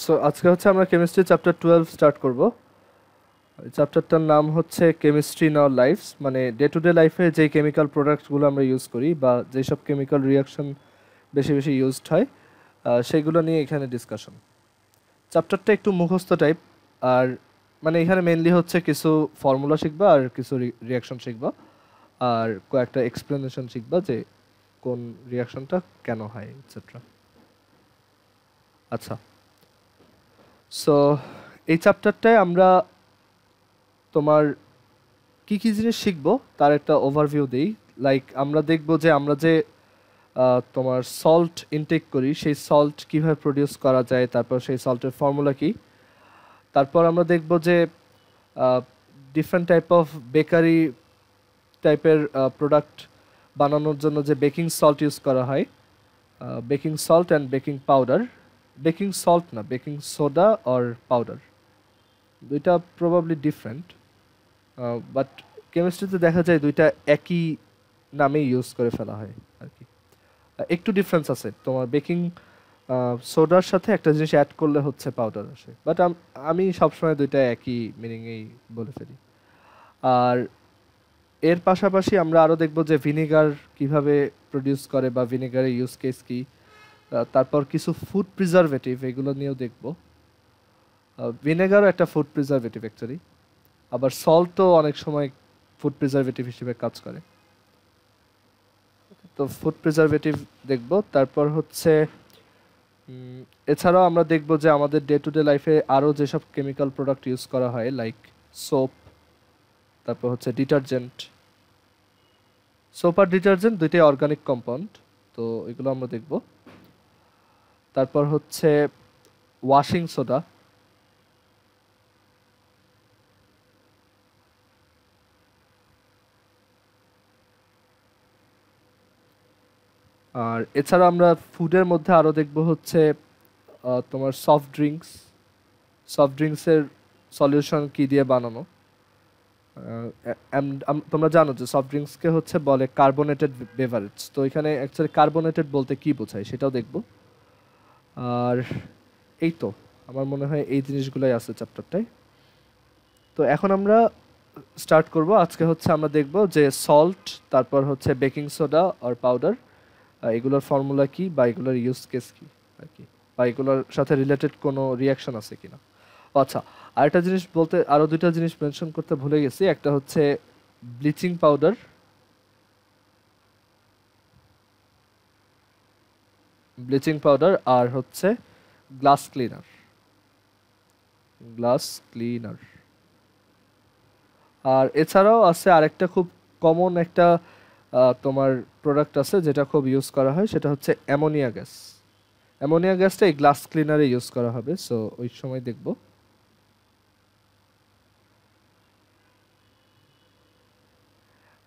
So আজকে হচ্ছে আমরা কেমিস্ট্রি চ্যাপ্টার 12 স্টার্ট করব। এই চ্যাপ্টারটার নাম হচ্ছে কেমিস্ট্রি ইন আওয়ার লাইফস, মানে ডে টু ডে লাইফে যে কেমিক্যাল প্রোডাক্টসগুলো আমরা ইউজ করি বা যেসব কেমিক্যাল রিয়াকশন বেশি বেশি ইউজড হয় সেগুলো নিয়ে এখানে ডিসকাশন। চ্যাপ্টারটা একটু মুখস্থ টাইপ, আর মানে এখানে মেইনলি হচ্ছে কিছু ফর্মুলা শিখবা আর কিছু রিয়াকশন শিখবা আর কয়েকটা এক্সপ্লেনেশন শিখবা যে কোন রিয়াকশনটা কেন হয় এটসেট্রা। আচ্ছা, সো এই চ্যাপ্টারটায় আমরা তোমার কি কি জিনিস শিখবো তার একটা ওভারভিউ দেই। লাইক আমরা দেখব যে আমরা যে তোমার সল্ট ইনটেক করি সেই সল্ট কিভাবে প্রডিউস করা যায়, তারপর সেই সল্টের ফর্মুলা কি। তারপর আমরা দেখব যে ডিফারেন্ট টাইপ অফ বেকারি টাইপের প্রোডাক্ট বানানোর জন্য যে বেকিং সল্ট ইউজ করা হয়, baking salt and baking powder. Baking salt না, বেকিং সোডা অর পাউডার, দুইটা প্রবাবলি ডিফারেন্ট, বাট কেমিস্ট্রিতে দেখা যায় দুইটা একই নামেই ইউজ করে ফেলা হয় আর কি। একটু ডিফারেন্স আছে, তোমার বেকিং সোডার সাথে একটা জিনিস অ্যাড করলে হচ্ছে পাউডার আসে, বাট আমি সবসময় দুইটা একই মিনিংয়েই বলে ফেলি। আর এর পাশাপাশি আমরা আরও দেখব যে ভিনেগার কিভাবে প্রডিউস করে বা ভিনেগারের ইউজ কেস কি। তারপর কিছু ফুড প্রিজারভেটিভ এগুলো নিয়েও দেখব। ভিনেগারও একটা ফুড প্রিজারভেটিভ অ্যাকচুয়ালি, আবার সল্টও অনেক সময় ফুড প্রিজারভেটিভ হিসেবে কাজ করে। তো ফুড প্রিজারভেটিভ দেখব। তারপর হচ্ছে এছাড়াও আমরা দেখব যে আমাদের ডে টু ডে লাইফে আরও যেসব কেমিক্যাল প্রোডাক্ট ইউজ করা হয় লাইক সোপ, তারপর হচ্ছে ডিটারজেন্ট। সোপ আর ডিটারজেন্ট দুইটাই অর্গানিক কম্পাউন্ড, তো এগুলো আমরা দেখব। তারপর হচ্ছে ওয়াশিং সোডা, আর এছাড়া আমরা ফুডের মধ্যে আরও দেখব হচ্ছে তোমার সফট ড্রিঙ্কস। সফট ড্রিঙ্কসের সলিউশন কি দিয়ে বানানো। তোমরা জানো যে সফট ড্রিঙ্কসকে হচ্ছে বলে কার্বোনেটেড বেভারেজ, তো এখানে অ্যাকচুয়ালি কার্বোনেটেড বলতে কি বোঝায় সেটাও দেখব। আর এই তো আমার মনে হয় এই জিনিসগুলোই আছে চ্যাপ্টারটায়। তো এখন আমরা স্টার্ট করব। আজকে হচ্ছে আমরা দেখব যে সল্ট, তারপর হচ্ছে বেকিং সোডা আর পাউডার, এগুলোর ফর্মুলা কি বা এগুলোর ইউজ কেস কি আর কি, বা এগুলোর সাথে রিলেটেড কোনো রিয়াকশন আছে কিনা। আচ্ছা, আরেকটা জিনিস বলতে, আরও দুইটা জিনিস মেনশন করতে ভুলে গেছি। একটা হচ্ছে ব্লিচিং পাউডার, ব্লিচিং পাউডার, আর হচ্ছে গ্লাস ক্লিনার, গ্লাস ক্লিনার। আর এছাড়াও আছে আরেকটা খুব কমন একটা তোমার প্রোডাক্ট আছে যেটা খুব ইউজ করা হয়, সেটা হচ্ছে অ্যামোনিয়া গ্যাস। অ্যামোনিয়া গ্যাসটা এই গ্লাস ক্লিনারে ইউজ করা হবে, সো ওই সময় দেখব।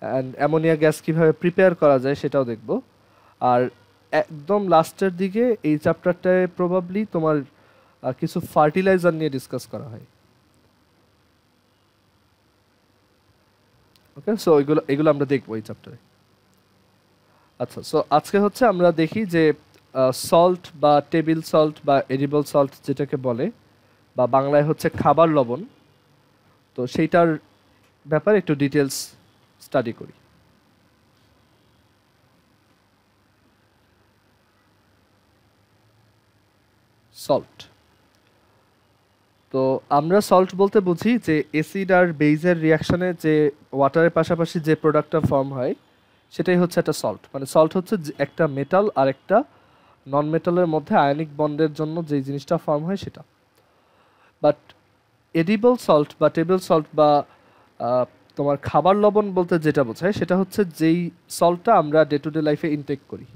অ্যান্ড অ্যামোনিয়া গ্যাস কীভাবে প্রিপেয়ার করা যায় সেটাও দেখব। আর একদম লাস্টের দিকে এই চ্যাপ্টারটায় প্রবাবলি তোমার কিছু ফার্টিলাইজার নিয়ে ডিসকাস করা হয়। ওকে, সো এগুলো এগুলো আমরা দেখবো এই চ্যাপ্টারে। আচ্ছা, সো আজকে হচ্ছে আমরা দেখি যে সল্ট বা টেবিল সল্ট বা এডিবল সল্ট যেটাকে বলে, বা বাংলায় হচ্ছে খাবার লবণ, তো সেইটার ব্যাপারে একটু ডিটেলস স্টাডি করি। সল্ট, তো আমরা সল্ট বলতে বুঝি যে অ্যাসিড আর বেইজের রিয়াকশনে যে ওয়াটারের পাশাপাশি যে প্রোডাক্টটা ফর্ম হয় সেটাই হচ্ছে একটা সল্ট। মানে সল্ট হচ্ছে একটা মেটাল আর একটা নন মেটালের মধ্যে আয়নিক বন্ডের জন্য যেই জিনিসটা ফর্ম হয় সেটা। বাট এডিবল সল্ট বা টেবিল সল্ট বা তোমার খাবার লবণ বলতে যেটা বোঝায় সেটা হচ্ছে যেই সল্টটা আমরা ডে টু ডে লাইফে ইনটেক করি,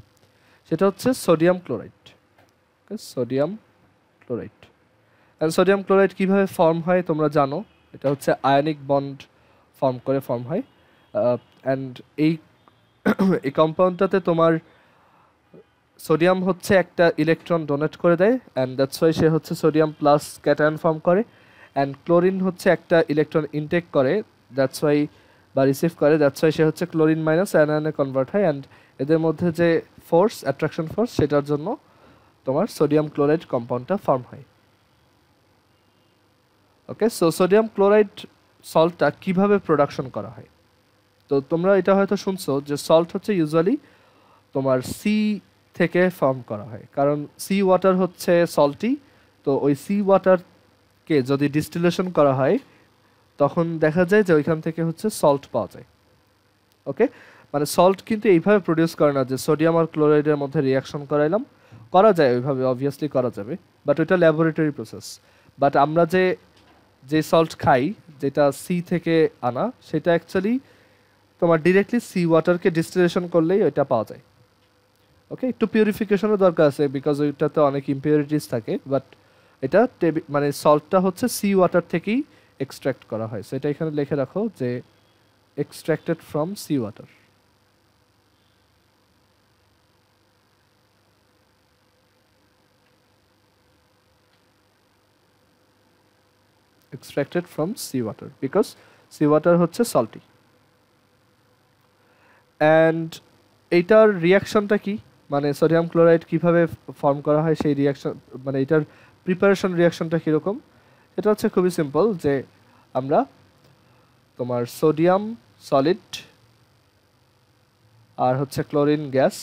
সেটা হচ্ছে sodium chloride. Sodium chloride. And sodium chloride কীভাবে ফর্ম হয় তোমরা জানো, এটা হচ্ছে আয়নিক বন্ড ফর্ম হয়। অ্যান্ড এই এই কম্পাউন্ডটাতে তোমার সোডিয়াম হচ্ছে একটা ইলেকট্রন ডোনেট করে দেয়, অ্যান্ড দ্যাটস ওয়াই সে হচ্ছে সোডিয়াম প্লাস ক্যাটায়ন ফর্ম করে। অ্যান্ড ক্লোরিন হচ্ছে একটা ইলেকট্রন ইনটেক করে, দ্যাটস ওয়াই, বা রিসিভ করে, দ্যাটস ওয়াই সে হচ্ছে ক্লোরিন মাইনাস অ্যানায়নে কনভার্ট হয়। অ্যান্ড এদের মধ্যে যে ফোর্স, অ্যাট্রাকশন ফোর্স, সেটার জন্য তোমার সোডিয়াম ক্লোরাইড কম্পাউন্ডটা ফর্ম হয়। ওকে, সো সোডিয়াম ক্লোরাইড সল্টটা কিভাবে প্রোডাকশন করা হয়? তো তোমরা এটা হয়তো শুনছো যে সল্ট হচ্ছে ইউজুয়ালি তোমার সি থেকে ফর্ম করা হয়, কারণ সি ওয়াটার হচ্ছে সল্টি। তো ওই সি ওয়াটারকে যদি ডিস্টিলেশন করা হয় তখন দেখা যায় যে ওইখান থেকে হচ্ছে সল্ট পাওয়া যায়। ওকে, মানে সল্ট কিন্তু এইভাবে প্রডিউস করে না যে সোডিয়াম আর ক্লোরাইডের মধ্যে রিয়াকশন করাইলাম, করা যায় ওইভাবে, অবভিয়াসলি করা যাবে, বাট ওইটা ল্যাবরেটরি প্রসেস। বাট আমরা যে যে সল্ট খাই, যেটা সি থেকে আনা, সেটা অ্যাকচুয়ালি তোমার ডিরেক্টলি সি ওয়াটারকে ডিস্টিলেশন করলেই ওইটা পাওয়া যায়। ওকে, একটু পিউরিফিকেশনের দরকার আছে বিকজ ওইটাতে অনেক ইম্পিউরিটিস থাকে, বাট এটা মানে সল্টটা হচ্ছে সি ওয়াটার থেকেই এক্সট্র্যাক্ট করা হয়। সো এটা এখানে লিখে রাখো যে extracted from seawater. Extracted from seawater because seawater হচ্ছে salty. And এটার রিয়াকশনটা কি, মানে সোডিয়াম ক্লোরাইড কিভাবে ফর্ম করা হয় সেই রিয়াকশন, মানে এটার প্রিপারেশন রিয়াকশনটা কীরকম? এটা হচ্ছে খুবই সিম্পল, যে আমরা তোমার সোডিয়াম সলিড আর হচ্ছে ক্লোরিন গ্যাস,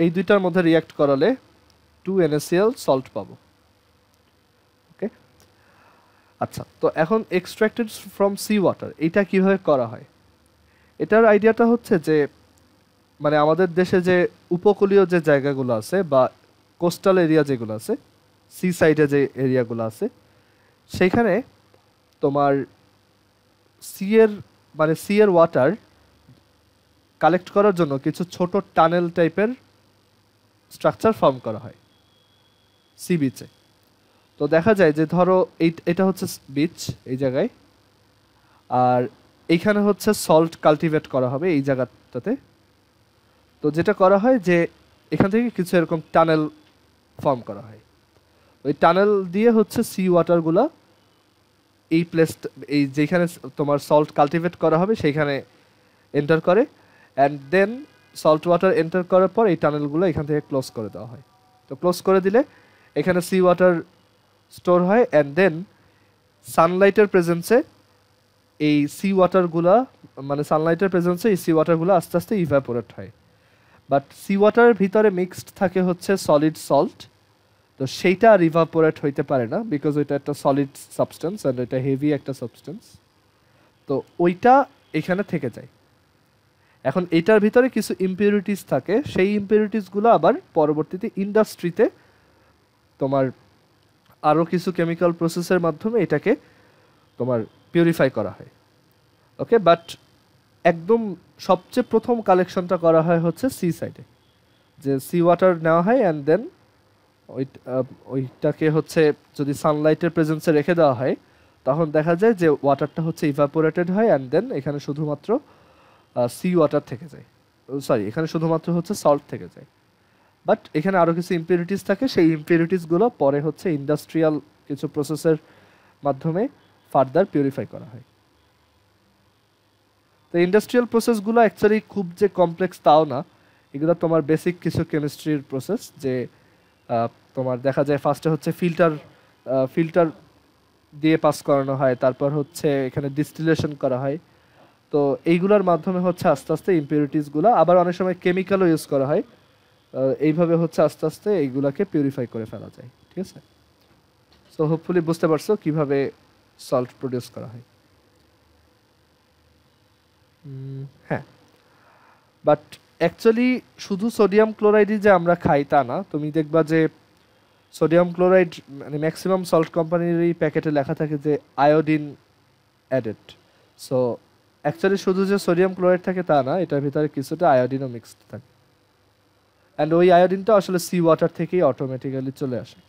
এই দুইটার মধ্যে রিয়াক্ট করালে 2NaCl সল্ট পাবো। ওকে, আচ্ছা, তো এখন এক্সট্র্যাক্টেড ফ্রম সি ওয়াটার এটা কিভাবে করা হয়? এটার আইডিয়াটা হচ্ছে যে মানে আমাদের দেশে যে উপকূলীয় যে জায়গাগুলো আছে বা কোস্টাল এরিয়া যেগুলো আছে, সি সাইডে যে এরিয়াগুলো আছে, সেইখানে তোমার সি এর ওয়াটার কালেক্ট করার জন্য কিছু ছোট টানেল টাইপের স্ট্রাকচার ফর্ম করা হয় সি বিচে। তো দেখা যায় যে ধরো এটা হচ্ছে বিচ এই জায়গায়, আর এইখানে হচ্ছে সল্ট কাল্টিভেট করা হবে এই জায়গাটাতে। তো যেটা করা হয় যে এখান থেকে কিছু এরকম টানেল ফর্ম করা হয়, ওই টানেল দিয়ে হচ্ছে সি ওয়াটারগুলো এই এই যেখানে তোমার সল্ট কাল্টিভেট করা হবে সেইখানে এন্টার করে, and then salt water enter করার পর এই টানেলগুলো এখান থেকে ক্লোজ করে দেওয়া হয়। তো ক্লোজ করে দিলে এখানে সি ওয়াটার স্টোর হয়, অ্যান্ড দেন সানলাইটের প্রেজেন্সে এই সি ওয়াটারগুলো, মানে সানলাইটের প্রেজেন্সে এই সি ওয়াটারগুলো আস্তে আস্তে ইভ্যাপোরেট হয়। বাট সি ওয়াটারের ভিতরে মিক্সড থাকে হচ্ছে সলিড সল্ট, তো সেইটা আর ইভাপোরেট হইতে পারে না বিকজ ওইটা একটা সলিড সাবস্টেন্স অ্যান্ড ওইটা হেভি একটা সাবস্টেন্স। তো ওইটা এখানে থেকে যায়। এখন এটার ভিতরে কিছু ইম্পিউরিটিস থাকে, সেই ইম্পিউরিটিসগুলো আবার পরবর্তীতে ইন্ডাস্ট্রিতে তোমার আরও কিছু কেমিক্যাল প্রসেসের মাধ্যমে এটাকে তোমার পিউরিফাই করা হয়। ওকে, বাট একদম সবচেয়ে প্রথম কালেকশনটা করা হয় হচ্ছে সি সাইডে, যে সি ওয়াটার নেওয়া হয় অ্যান্ড দেন ওইটাকে হচ্ছে যদি সানলাইটের প্রেজেন্সে রেখে দেওয়া হয় তখন দেখা যায় যে ওয়াটারটা হচ্ছে ইভাপোরেটেড হয়, অ্যান্ড দেন এখানে শুধুমাত্র সি ওয়াটার থেকে যায়, সরি এখানে শুধুমাত্র হচ্ছে সল্ট থেকে যায়। বাট এখানে আরও কিছু ইম্পিউরিটিস থাকে, সেই ইম্পিউরিটিসগুলো পরে হচ্ছে ইন্ডাস্ট্রিয়াল কিছু প্রসেসের মাধ্যমে ফার্দার পিউরিফাই করা হয়। তো ইন্ডাস্ট্রিয়াল প্রসেসগুলো অ্যাকচুয়ালি খুব যে কমপ্লেক্স তাও না, এগুলো তোমার বেসিক কিছু কেমিস্ট্রির প্রসেস, যে তোমার দেখা যায় ফার্স্টে হচ্ছে ফিল্টার দিয়ে পাস করানো হয়, তারপর হচ্ছে এখানে ডিস্টিলেশন করা হয়। তো এইগুলোর মাধ্যমে হচ্ছে আস্তে আস্তে ইম্পিউরিটিসগুলো, আবার অনেক সময় কেমিক্যালও ইউজ করা হয়, এইভাবে হচ্ছে আস্তে আস্তে এইগুলাকে পিউরিফাই করে ফেলা যায়। ঠিক আছে, সো হোপফুলি বুঝতে পারছো কিভাবে সল্ট প্রডিউস করা হয়। হ্যাঁ, বাট অ্যাকচুয়ালি শুধু সোডিয়াম ক্লোরাইডই যে আমরা খাই তা না। তুমি দেখবা যে সোডিয়াম ক্লোরাইড মানে ম্যাক্সিমাম সল্ট কোম্পানিরই প্যাকেটে লেখা থাকে যে আয়োডিন অ্যাডেড। সো অ্যাকচুয়ালি শুধু যে সোডিয়াম ক্লোরাইড থাকে তা না, এটার ভিতরে কিছুটা আয়োডিনও মিক্সড থাকে, অ্যান্ড ওই আয়োডিনটা আসলে সি ওয়াটার থেকেই অটোমেটিক্যালি চলে আসে,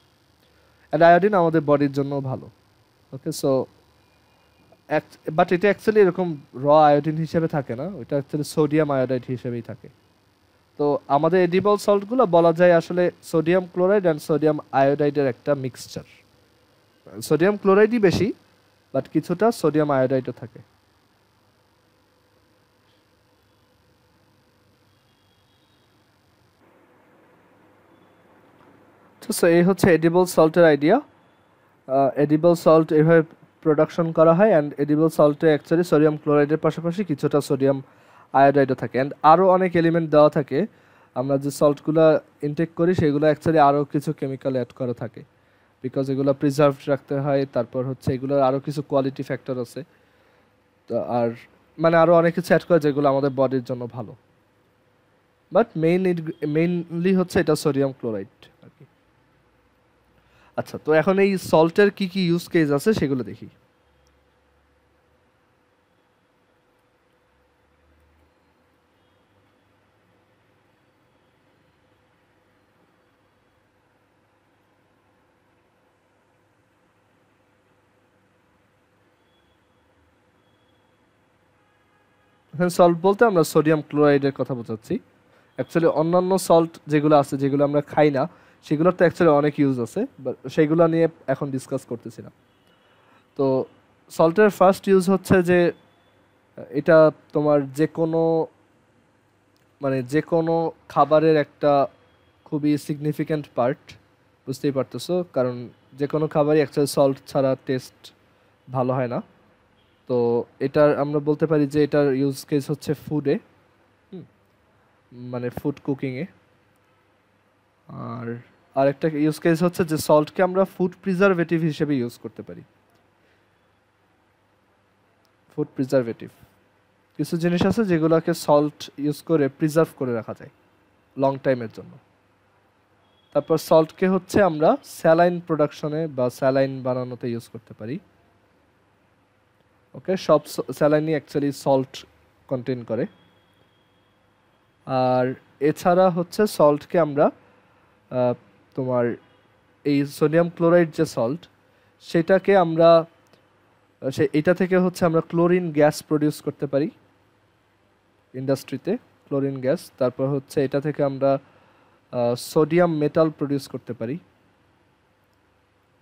অ্যান্ড আয়োডিন আমাদের বডির জন্য ভালো। ওকে, সো বাট এটা অ্যাকচুয়ালি এরকম র আয়োডিন হিসেবে থাকে না, ওইটা অ্যাকচুয়ালি সোডিয়াম আয়োডাইড হিসেবেই থাকে। তো আমাদের এডিবল সল্টগুলো বলা যায় আসলে সোডিয়াম ক্লোরাইড অ্যান্ড সোডিয়াম আয়োডাইডের একটা মিক্সচার। সোডিয়াম ক্লোরাইডই বেশি, বাট কিছুটা সোডিয়াম আয়োডাইডও থাকে। তো এই হচ্ছে এডিবল সল্টের আইডিয়া। এডিবল সল্ট এভাবে প্রোডাকশন করা হয়, অ্যান্ড এডিবল সল্টে অ্যাকচুয়ালি সোডিয়াম ক্লোরাইডের পাশাপাশি কিছুটা সোডিয়াম আয়োডাইডও থাকে, অ্যান্ড আরও অনেক এলিমেন্ট দেওয়া থাকে। আমরা যে সল্টগুলো ইনটেক করি সেগুলো অ্যাকচুয়ালি আরও কিছু কেমিক্যাল অ্যাড করা থাকে, বিকজ এগুলো প্রিজার্ভড রাখতে হয়। তারপর হচ্ছে এগুলোর আরও কিছু কোয়ালিটি ফ্যাক্টর আছে, তো আর মানে আরও অনেক কিছু অ্যাড করে যেগুলো আমাদের বডির জন্য ভালো। বাট মেইনলি হচ্ছে এটা সোডিয়াম ক্লোরাইড আর কি। আচ্ছা, তো এখন এই সল্টের কি কি ইউজ কেস আছে সেগুলো দেখি। হ্যাঁ, সল্ট বলতে আমরা সোডিয়াম ক্লোরাইডের কথা বোঝাচ্ছি। অ্যাকচুয়ালি অন্যান্য সল্ট যেগুলো আছে, যেগুলো আমরা খাই না, সেগুলোর তো অ্যাকচুয়ালি অনেক ইউজ আছে, বাট সেগুলো নিয়ে এখন ডিসকাস করতেছি না। তো সল্টের ফার্স্ট ইউজ হচ্ছে যে এটা তোমার যে কোনো খাবারের একটা খুবই সিগনিফিক্যান্ট পার্ট, বুঝতেই পারতেছো, কারণ যে কোনো খাবারই অ্যাকচুয়ালি সল্ট ছাড়া টেস্ট ভালো হয় না। তো এটার আমরা বলতে পারি যে এটার ইউজ কেস হচ্ছে ফুডে, মানে ফুড কুকিংয়ে। আর আরেকটা ইউজ কেস হচ্ছে যে সল্টকে আমরা ফুড প্রিজারভেটিভ হিসেবে ইউজ করতে পারি। ফুড প্রিজারভেটিভ, কিছু জিনিস আছে যেগুলোকে সল্ট ইউজ করে প্রিজার্ভ করে রাখা যায় লং টাইমের জন্য। তারপর সল্টকে হচ্ছে আমরা স্যালাইন প্রোডাকশনে বা স্যালাইন বানানোতে ইউজ করতে পারি। ওকে, সব স্যালাইনই অ্যাকচুয়ালি সল্ট কন্টেন করে। আর এছাড়া হচ্ছে সল্টকে আমরা তোমার এই সোডিয়াম ক্লোরাইড যে সল্ট, সেটাকে আমরা এটা থেকে হচ্ছে আমরা ক্লোরিন গ্যাস প্রডিউস করতে পারি ইন্ডাস্ট্রিতে, ক্লোরিন গ্যাস। তারপর হচ্ছে এটা থেকে আমরা সোডিয়াম মেটাল প্রডিউস করতে পারি,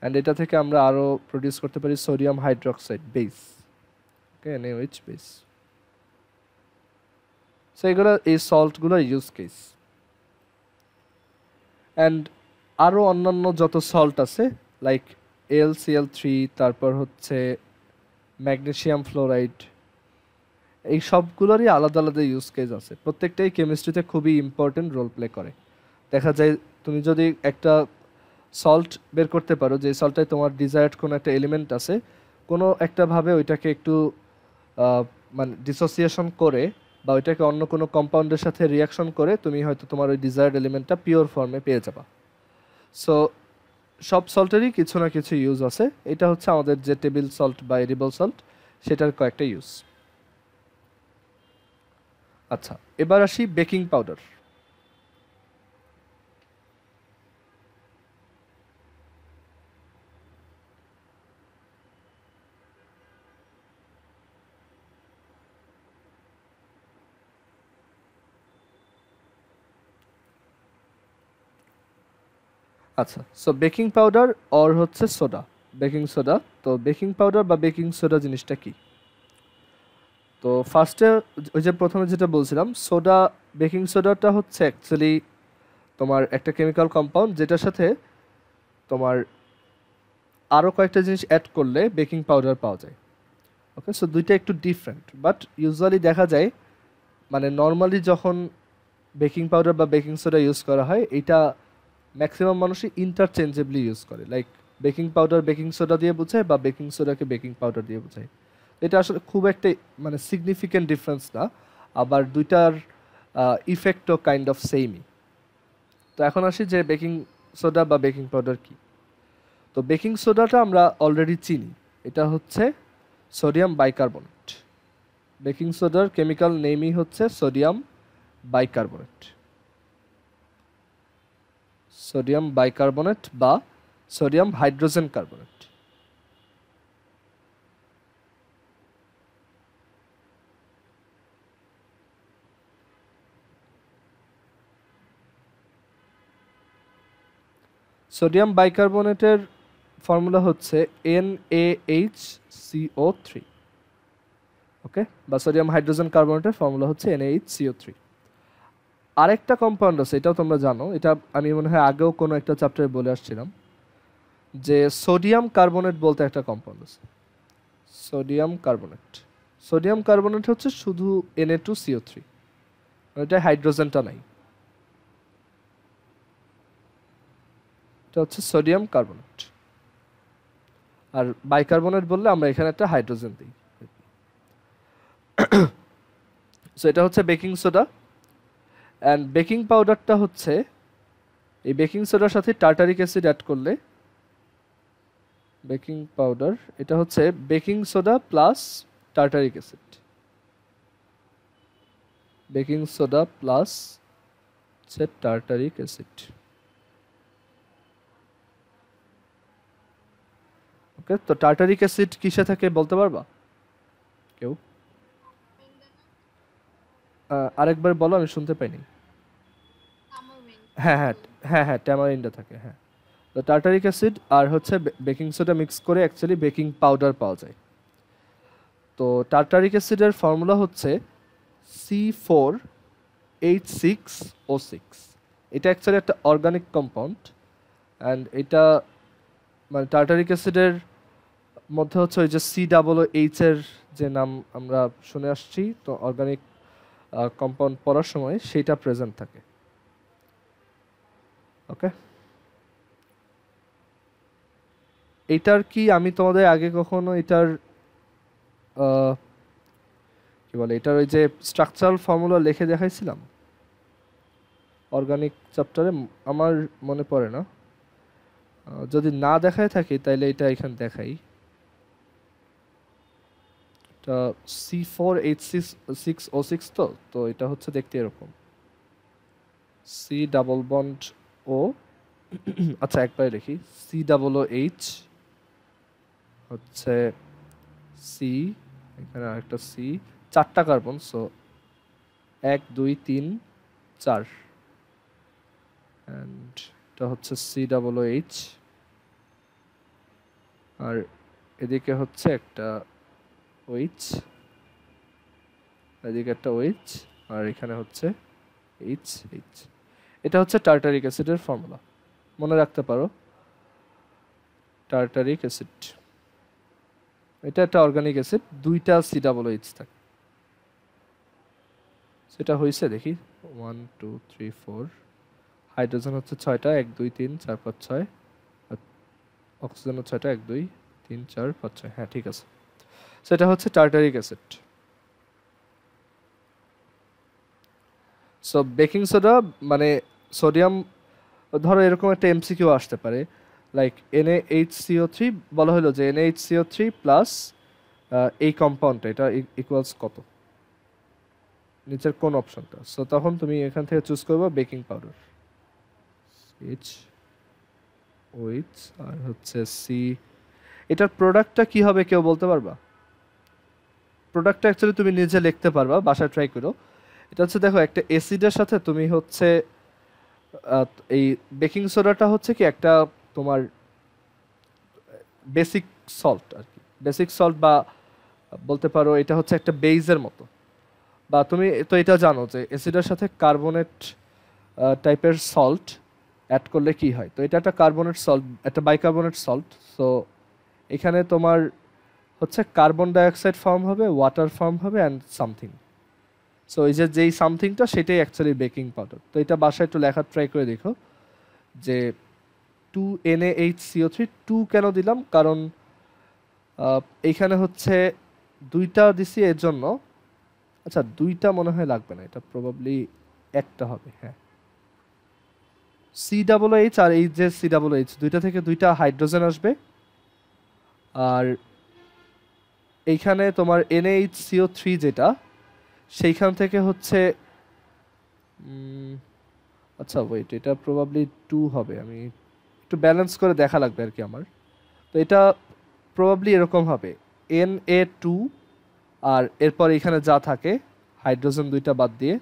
অ্যান্ড এটা থেকে আমরা আরও প্রডিউস করতে পারি সোডিয়াম হাইড্রোক্সাইড বেস, ওকে, NaOH বেস। সো এগুলো এই সল্টগুলোর ইউজ কেস। অ্যান্ড আরও অন্যান্য যত সল্ট আছে লাইক AlCl3, তারপর হচ্ছে ম্যাগনেসিয়াম ফ্লোরাইড, এই সবগুলোরই আলাদা আলাদা ইউজ কেস আছে। প্রত্যেকটাই কেমিস্ট্রিতে খুবই ইম্পর্টেন্ট রোল প্লে করে। দেখা যায় তুমি যদি একটা সল্ট বের করতে পারো যে সল্টটায় তোমার ডিজায়ার্ড কোনো একটা এলিমেন্ট আছে, কোনো একটা ভাবে ওইটাকে একটু মানে ডিসোসিয়েশন করে বা ওইটাকে অন্য কোনো কম্পাউন্ডের সাথে রিয়াকশন করে তুমি হয়তো তোমার ওই ডিজায়ার্ড এলিমেন্টটা পিওর ফর্মে পেয়ে যাবা। সো সব সল্টেরই কিছু না কিছু ইউজ আছে। এটা হচ্ছে আমাদের যে টেবিল সল্ট বা এডিবল সল্ট, সেটার কয়েকটা ইউজ। আচ্ছা, এবার আসি বেকিং পাউডার। আচ্ছা, সো বেকিং পাউডার অর হচ্ছে সোডা, বেকিং সোডা। তো বেকিং পাউডার বা বেকিং সোডা জিনিসটা কি? তো ফার্স্টে ওই যে প্রথমে যেটা বলছিলাম, সোডা, বেকিং সোডাটা হচ্ছে অ্যাকচুয়ালি তোমার একটা কেমিক্যাল কম্পাউন্ড যেটার সাথে তোমার আরও কয়েকটা জিনিস অ্যাড করলে বেকিং পাউডার পাওয়া যায়। ওকে, সো দুইটা একটু ডিফারেন্ট, বাট ইউজুয়ালি দেখা যায় মানে নর্মালি যখন বেকিং পাউডার বা বেকিং সোডা ইউজ করা হয়, এটা ম্যাক্সিমাম মানুষই ইন্টারচেঞ্জেবলি ইউজ করে। Like baking powder baking soda দিয়ে বোঝায় বা বেকিং সোডাকে বেকিং পাউডার দিয়ে বোঝায়। এটা আসলে খুব একটা মানে সিগনিফিক্যান্ট ডিফারেন্স না, আবার দুইটার ইফেক্টও কাইন্ড অফ সেমই। তো এখন আসি যে বেকিং সোডা বা বেকিং পাউডার কি। তো বেকিং সোডাটা আমরা অলরেডি চিনি, এটা হচ্ছে সোডিয়াম বাইকার্বনেট। বেকিং সোডার কেমিক্যাল নেমই হচ্ছে সোডিয়াম বাইকার্বনেট, সোডিয়াম বাইকার্বনেট বা সোডিয়াম হাইড্রোজেন কার্বনেট। সোডিয়াম বাইকার্বনেটের ফর্মুলা হচ্ছে NaHCO3, ওকে, বা সোডিয়াম হাইড্রোজেন কার্বনেটের ফর্মুলা হচ্ছে NaHCO3। আরেকটা কম্পাউন্ড আছে, এটাও তোমরা জানো, এটা আমি মনে হয় আগেও কোনো একটা চ্যাপ্টারে বলে আসছিলাম। যে সোডিয়াম কার্বনেট বলতে একটা কম্পাউন্ড আছে, সোডিয়াম কার্বনেট। সোডিয়াম কার্বনেট হচ্ছে শুধু Na2CO3, এটা হাইড্রোজেনটা নাই, এটা হচ্ছে সোডিয়াম কার্বনেট। আর বাইকার্বনেট বললে আমরা এখানে একটা হাইড্রোজেন দিই। সো এটা হচ্ছে বেকিং সোডা। অ্যান্ড বেকিং পাউডারটা হচ্ছে এই বেকিং সোডার সাথে টার্টারিক অ্যাসিড অ্যাড করলে, বেকিং পাউডার এটা হচ্ছে baking soda plus tartaric acid, baking soda plus হচ্ছে টার্টারিক অ্যাসিড। ওকে, তো টার্টারিক অ্যাসিড কিসে থাকে বলতে পারবা কেউ? আরেকবার বলো, আমি শুনতে পাইনি। হ্যাঁ হ্যাঁ হ্যাঁ হ্যাঁ, ট্যামারিন্ডে থাকে, হ্যাঁ। তো টার্টারিক অ্যাসিড আর হচ্ছে বেকিং সোডা মিক্স করে অ্যাকচুয়ালি বেকিং পাউডার পাওয়া যায়। তো টার্টারিক অ্যাসিডের ফর্মুলা হচ্ছে C4H6O6। এটা অ্যাকচুয়ালি একটা অর্গানিক কম্পাউন্ড, অ্যান্ড এটা মানে টার্টারিক অ্যাসিডের মধ্যে হচ্ছে ওই যে COOH এর যে নাম আমরা শুনে আসছি, তো অর্গানিক কম্পাউন্ড পড়ার সময় সেইটা প্রেজেন্ট থাকে। ওকে, এটার কি আমি তোমাদের আগে কখনো এটার কি বলে এটার ওই যে স্ট্রাকচারাল ফর্মুলা লিখে দেখাইছিলাম অর্গানিক চ্যাপ্টারে? আমার মনে পড়ে না, যদি না দেখায় থাকি তাইলে এটা এখানে দেখাই। এটা C4H6O6, তো তো এটা হচ্ছে দেখতে এরকম, সি ডাবল বন্ড ও, আচ্ছা একবারে লিখি, COOH হচ্ছে সি, এখানে আরেকটা সি, চারটা কার্বন, সো 1 2 3 4, অ্যান্ড এটা হচ্ছে COOH, আর এদিকে হচ্ছে একটা OH, এদিকে একটা OH, আর এখানে হচ্ছে H। এটা হচ্ছে টার্টারিক অ্যাসিডের ফর্মুলা, মনে রাখতে পারো, টার্টারিক অ্যাসিড। এটা একটা অর্গানিক অ্যাসিড, দুইটা COOH থাকে। সেটা হয়েছে দেখি 1 2 3 4, হাইড্রোজেন হচ্ছে 6টা, 1 2 3 4 5 6, আর অক্সিজেন হচ্ছে 6টা, 1 2 3 4 5 6, হ্যাঁ ঠিক আছে। সেটা হচ্ছে tartaric acid. So baking soda মানে সোডিয়াম, ধরো এরকম একটা MCQ আসতে পারে, লাইক NaHCO3, বলা হলো যে NaHCO3 প্লাস এই কম্পাউন্ডটা, এটা ইকুয়ালস কত, নিচের কোন অপশনটা? সো তখন তুমি এখান থেকে চুজ করবে বেকিং পাউডার, OH আর হচ্ছে সি। এটার প্রোডাক্টটা কি হবে কেউ বলতে পারবা? প্রোডাক্টটা অ্যাকচুয়ালি তুমি নিজে লিখতে পারবা, বাসায় ট্রাই করো। এটা হচ্ছে দেখো একটা অ্যাসিডের সাথে তুমি হচ্ছে এই বেকিং সোডাটা হচ্ছে কি একটা তোমার বেসিক সল্ট আর কি, বেসিক সল্ট, বা বলতে পারো এটা হচ্ছে একটা বেইজের মতো। বা তুমি তো এটা জানো যে অ্যাসিডের সাথে কার্বনেট টাইপের সল্ট অ্যাড করলে কি হয়, তো এটা একটা কার্বনেট সল্ট, একটা বাইকার্বনেট সল্ট। সো এখানে তোমার হচ্ছে কার্বন ডাইঅক্সাইড ফর্ম হবে, ওয়াটার ফর্ম হবে, অ্যান্ড সামথিং। সো এই যে যেই সামথিংটা সেটাই অ্যাকচুয়ালি বেকিং পাউডার। তো এটা বাসায় একটু লেখার ট্রাই করে দেখো যে 2NaHCO3, 2 কেন দিলাম, কারণ এইখানে হচ্ছে দুইটা দিছি এর জন্য। আচ্ছা দুইটা মনে হয় লাগবে না, এটা প্রবাবলি একটা হবে, হ্যাঁ। COOH আর এই যে COOH, দুইটা থেকে দুইটা হাইড্রোজেন আসবে, আর এইখানে তোমার NaHCO3 যেটা, সেইখান থেকে হচ্ছে আচ্ছা ওয়েট, এটা প্রবাবলি 2 হবে, আমি একটু ব্যালেন্স করে দেখা লাগবে আর কি আমার। তো এটা প্রবাবলি এরকম হবে, Na2, আর এরপর এখানে যা থাকে হাইড্রোজেন দুইটা বাদ দিয়ে,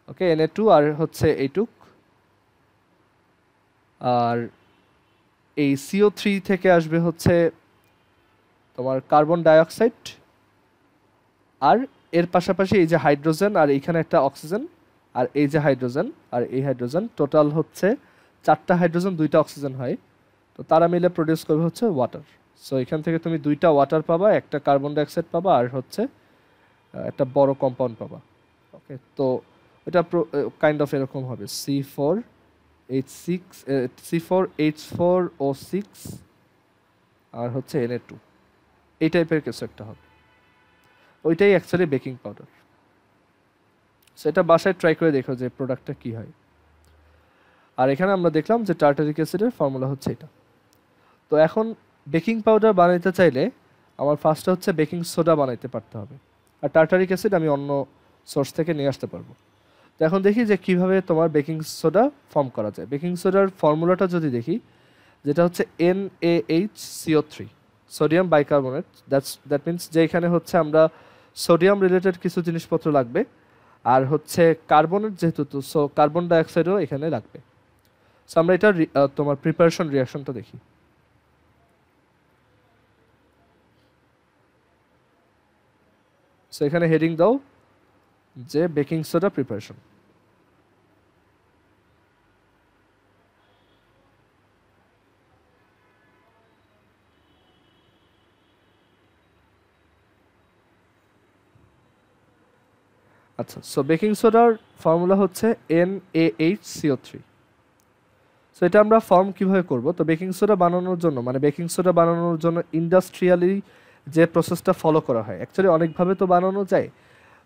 ওকে, Na2 আর হচ্ছে এইটুক, আর এই CO3 থেকে আসবে হচ্ছে তোমার কার্বন ডাইঅক্সাইড, আর এর পাশাপাশি এই যে হাইড্রোজেন, আর এইখানে একটা অক্সিজেন, আর এই যে হাইড্রোজেন, আর এই হাইড্রোজেন, টোটাল হচ্ছে 4টা হাইড্রোজেন 2টা অক্সিজেন হয়, তো তারা মিলে প্রডিউস করবে হচ্ছে ওয়াটার। সো এখান থেকে তুমি 2টা ওয়াটার পাবা, একটা কার্বন ডাইঅক্সাইড পাবা, আর হচ্ছে একটা বড় কম্পাউন্ড পাবা। ওকে, তো এটা কাইন্ড অফ এরকম হবে C4H6 আর হচ্ছে Na2, এই টাইপের কিছু একটা হবে। ওইটাই অ্যাকচুয়ালি বেকিং পাউডার। সো এটা বাসায় ট্রাই করে দেখো যে প্রোডাক্টটা কি হয়। আর এখানে আমরা দেখলাম যে টার্টারিক অ্যাসিডের ফর্মুলা হচ্ছে এটা। তো এখন বেকিং পাউডার বানাইতে চাইলে আমার ফার্স্টে হচ্ছে বেকিং সোডা বানাইতে পারতে হবে, আর টার্টারিক অ্যাসিড আমি অন্য সোর্স থেকে নিয়ে আসতে পারবো। তো এখন দেখি যে কিভাবে তোমার বেকিং সোডা ফর্ম করা যায়। বেকিং সোডার ফর্মুলাটা যদি দেখি, যেটা হচ্ছে NaHCO3, sodium bicarbonate. That means যে এখানে হচ্ছে আমরা সোডিয়াম রিলেটেড কিছু জিনিসপত্র লাগবে, আর হচ্ছে কার্বনেট যেহেতু, তো সো কার্বন ডাইঅক্সাইডও এখানে লাগবে। সো আমরা এটা তোমার প্রিপারেশন রিয়াকশনটা দেখি। সো এখানে হেডিং দাও যে বেকিং সোডা প্রিপারেশন। আচ্ছা, সো বেকিং সোডার ফর্মুলা হচ্ছে NaHCO3। সো এটা আমরা ফর্ম কিভাবে করব? তো বেকিং সোডা বানানোর জন্য, মানে বেকিং সোডা বানানোর জন্য ইন্ডাস্ট্রিয়ালি যে প্রসেসটা ফলো করা হয়, অ্যাকচুয়ালি অনেকভাবে তো বানানো যায়,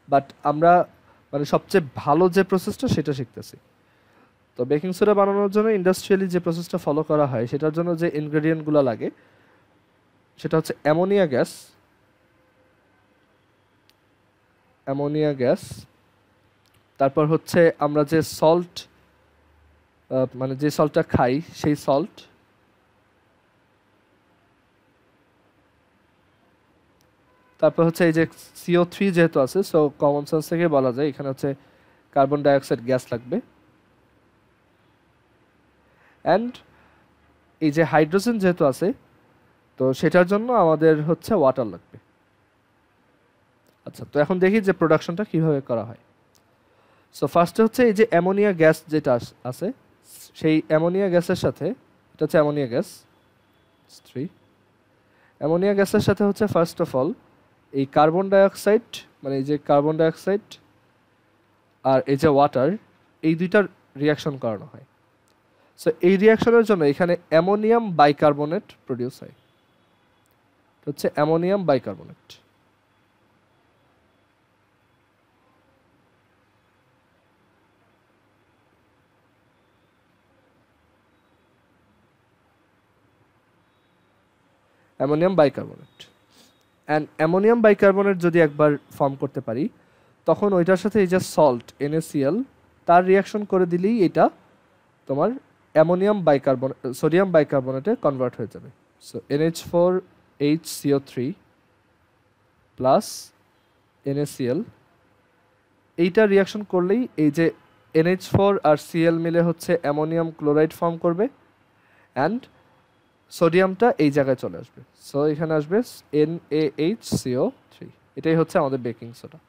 বাট আমরা মানে সবচেয়ে ভালো যে প্রসেসটা সেটা শিখতেছি। তো বেকিং সোডা বানানোর জন্য ইন্ডাস্ট্রিয়ালি যে প্রসেসটা ফলো করা হয়, সেটার জন্য যে ইনগ্রেডিয়েন্টগুলো লাগে সেটা হচ্ছে অ্যামোনিয়া গ্যাস, তারপর হচ্ছে আমরা যে সল্ট, মানে যে সল্টটা খাই সেই সল্ট, তারপর হচ্ছে এই যে CO3 যেহেতু আছে, সো কমন সেন্স থেকে বলা যায় এখানে হচ্ছে কার্বন ডাইঅক্সাইড গ্যাস লাগবে, অ্যান্ড এই যে হাইড্রোজেন যেহেতু আছে, তো সেটার জন্য আমাদের হচ্ছে ওয়াটার লাগবে। আচ্ছা, তো এখন দেখি যে প্রোডাকশনটা কিভাবে করা হয়। সো ফার্স্টে হচ্ছে এই যে অ্যামোনিয়া গ্যাস যেটা আছে, সেই অ্যামোনিয়া গ্যাসের সাথে, এটা হচ্ছে অ্যামোনিয়া গ্যাস 3, অ্যামোনিয়া গ্যাসের সাথে হচ্ছে ফার্স্ট অফ অল এই কার্বন ডাইঅক্সাইড, মানে এই যে কার্বন ডাইঅক্সাইড আর এই যে ওয়াটার, এই দুইটার রিয়াকশন করানো হয়। সো এই রিয়াকশনের জন্য এখানে অ্যামোনিয়াম বাইকার্বনেট প্রডিউস হয়, হচ্ছে ammonium bicarbonate. Ammonium bicarbonate and ammonium bicarbonate যদি একবার ফর্ম করতে পারি, তখন ওইটার সাথে এই যে সল্ট NaCl, তার রিয়াকশন করে দিলেই এটা তোমার সোডিয়াম বাইকার্বনেটে কনভার্ট হয়ে যাবে। সো NH4HCO3 প্লাস NaCl, এইটা রিয়াকশন করলেই এই যে NH4 আর Cl মিলে হচ্ছে অ্যামোনিয়াম ক্লোরাইড ফর্ম করবে, অ্যান্ড সোডিয়ামটা এই জায়গায় চলে আসবে। সো এখানে আসবে NaHCO3। এটাই হচ্ছে আমাদের বেকিং সোডা।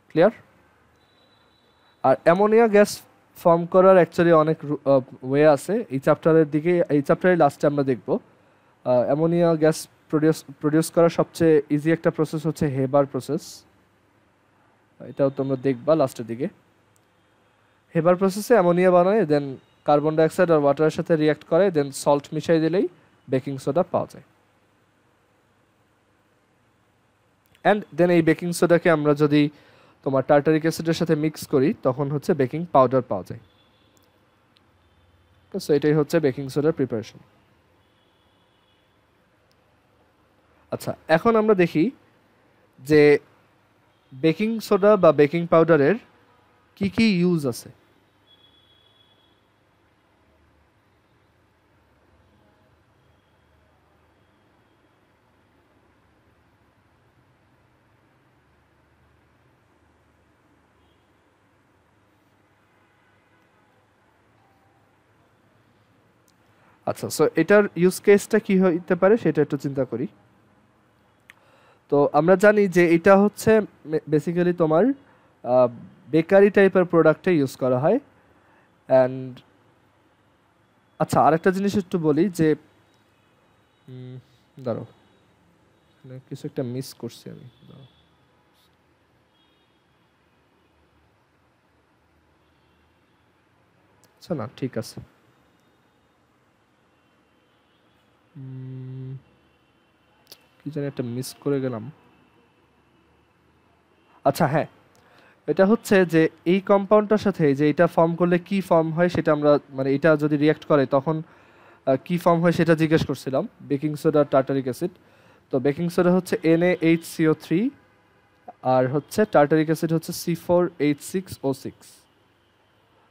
ক্লিয়ার? আর অ্যামোনিয়া গ্যাস ফর্ম করার অ্যাকচুয়ালি অনেক ওয়ে আছে, এই চ্যাপ্টারের লাস্টে আমরা দেখব। অ্যামোনিয়া গ্যাস প্রডিউস করার সবচেয়ে ইজি একটা প্রসেস হচ্ছে হেবার প্রসেস, এটাও তোমরা দেখবা লাস্টের দিকে। হেবার প্রসেসে অ্যামোনিয়া বানায়, দেন কার্বন ডাইঅক্সাইড আর ওয়াটারের সাথে রিয়াক্ট করে, দেন সল্ট মিশাই দিলেই বেকিং সোডা পাওয়া যায়। অ্যান্ড দেন এই বেকিং সোডাকে আমরা যদি তোমার টার্টারিক অ্যাসিডের সাথে মিক্স করি, তখন হচ্ছে বেকিং পাউডার পাওয়া যায়। সো এটাই হচ্ছে বেকিং সোডার প্রিপারেশন। আচ্ছা, এখন আমরা দেখি যে বেকিং সোডা বা বেকিং পাউডারের কি কি ইউজ আছে। আচ্ছা, সো এটার ইউজ কেসটা কি হইতে পারে সেটা একটু চিন্তা করি। তো আমরা জানি যে এটা হচ্ছে বেসিক্যালি তোমার বেকারি টাইপের প্রোডাক্টে ইউজ করা হয়। অ্যান্ড আচ্ছা, আরেকটা জিনিস একটু বলি যে দাঁড়াও, এখানে কিছু একটা মিস করছি আমি, দাঁড়াও। আচ্ছা, না ঠিক আছে। কি জানি একটা মিস করে গেলাম। আচ্ছা হ্যাঁ, এটা হচ্ছে যে এই কম্পাউন্ডটার সাথে যে এটা ফর্ম করলে কি ফর্ম হয় সেটা আমরা, মানে এটা যদি রিঅ্যাক্ট করে তখন কি ফর্ম হয় সেটা জিজ্ঞেস করছিলাম, বেকিং সোডা টার্টারিক অ্যাসিড। তো বেকিং সোডা হচ্ছে NaHCO3, আর হচ্ছে টার্টারিক অ্যাসিড হচ্ছে C4H6O6।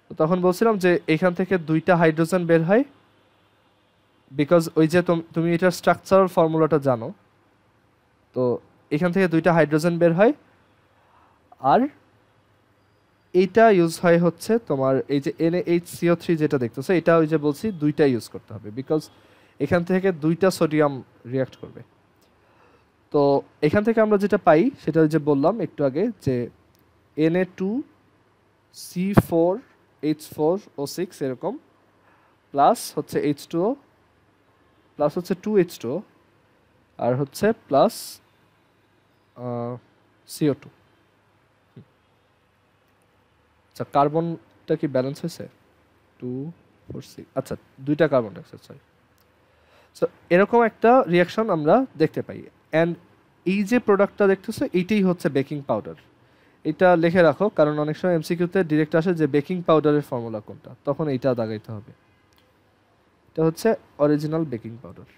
তো তখন বলছিলাম যে এখান থেকে দুইটা হাইড্রোজেন বের হয়, বিকজ ওই যে তুমি এটার স্ট্রাকচারাল ফর্মুলাটা জানো। তো এখান থেকে দুইটা হাইড্রোজেন বের হয়, আর এইটা ইউজ হয় হচ্ছে তোমার এই যে NaHCO3 যেটা দেখতেছো, এটা ওই যে বলছি দুইটা ইউজ করতে হবে, বিকজ এখান থেকে দুইটা সোডিয়াম রিয়াক্ট করবে। তো এখান থেকে আমরা যেটা পাই সেটা ওই যে বললাম একটু আগে যে Na2C4H4O6 এরকম, প্লাস হচ্ছে H2O, প্লাস হচ্ছে 2H2O, আর হচ্ছে প্লাস CO2। আচ্ছা, কার্বনটা কি ব্যালেন্স হয়েছে? 2 4 6, আচ্ছা দুইটা কার্বন ডাইঅক্সাইড, সরি। সো এরকম একটা রিয়াকশন আমরা দেখতে পাই। অ্যান্ড এই যে প্রোডাক্টটা দেখতেছো এইটাই হচ্ছে বেকিং পাউডার। এটা লিখে রাখো, কারণ অনেক সময় এমসিকিউতে ডিরেক্ট আসে যে বেকিং পাউডারের ফর্মুলা কোনটা, তখন এইটা দাগাইতে হবে। এটা হচ্ছে অরিজিনাল বেকিং পাউডার।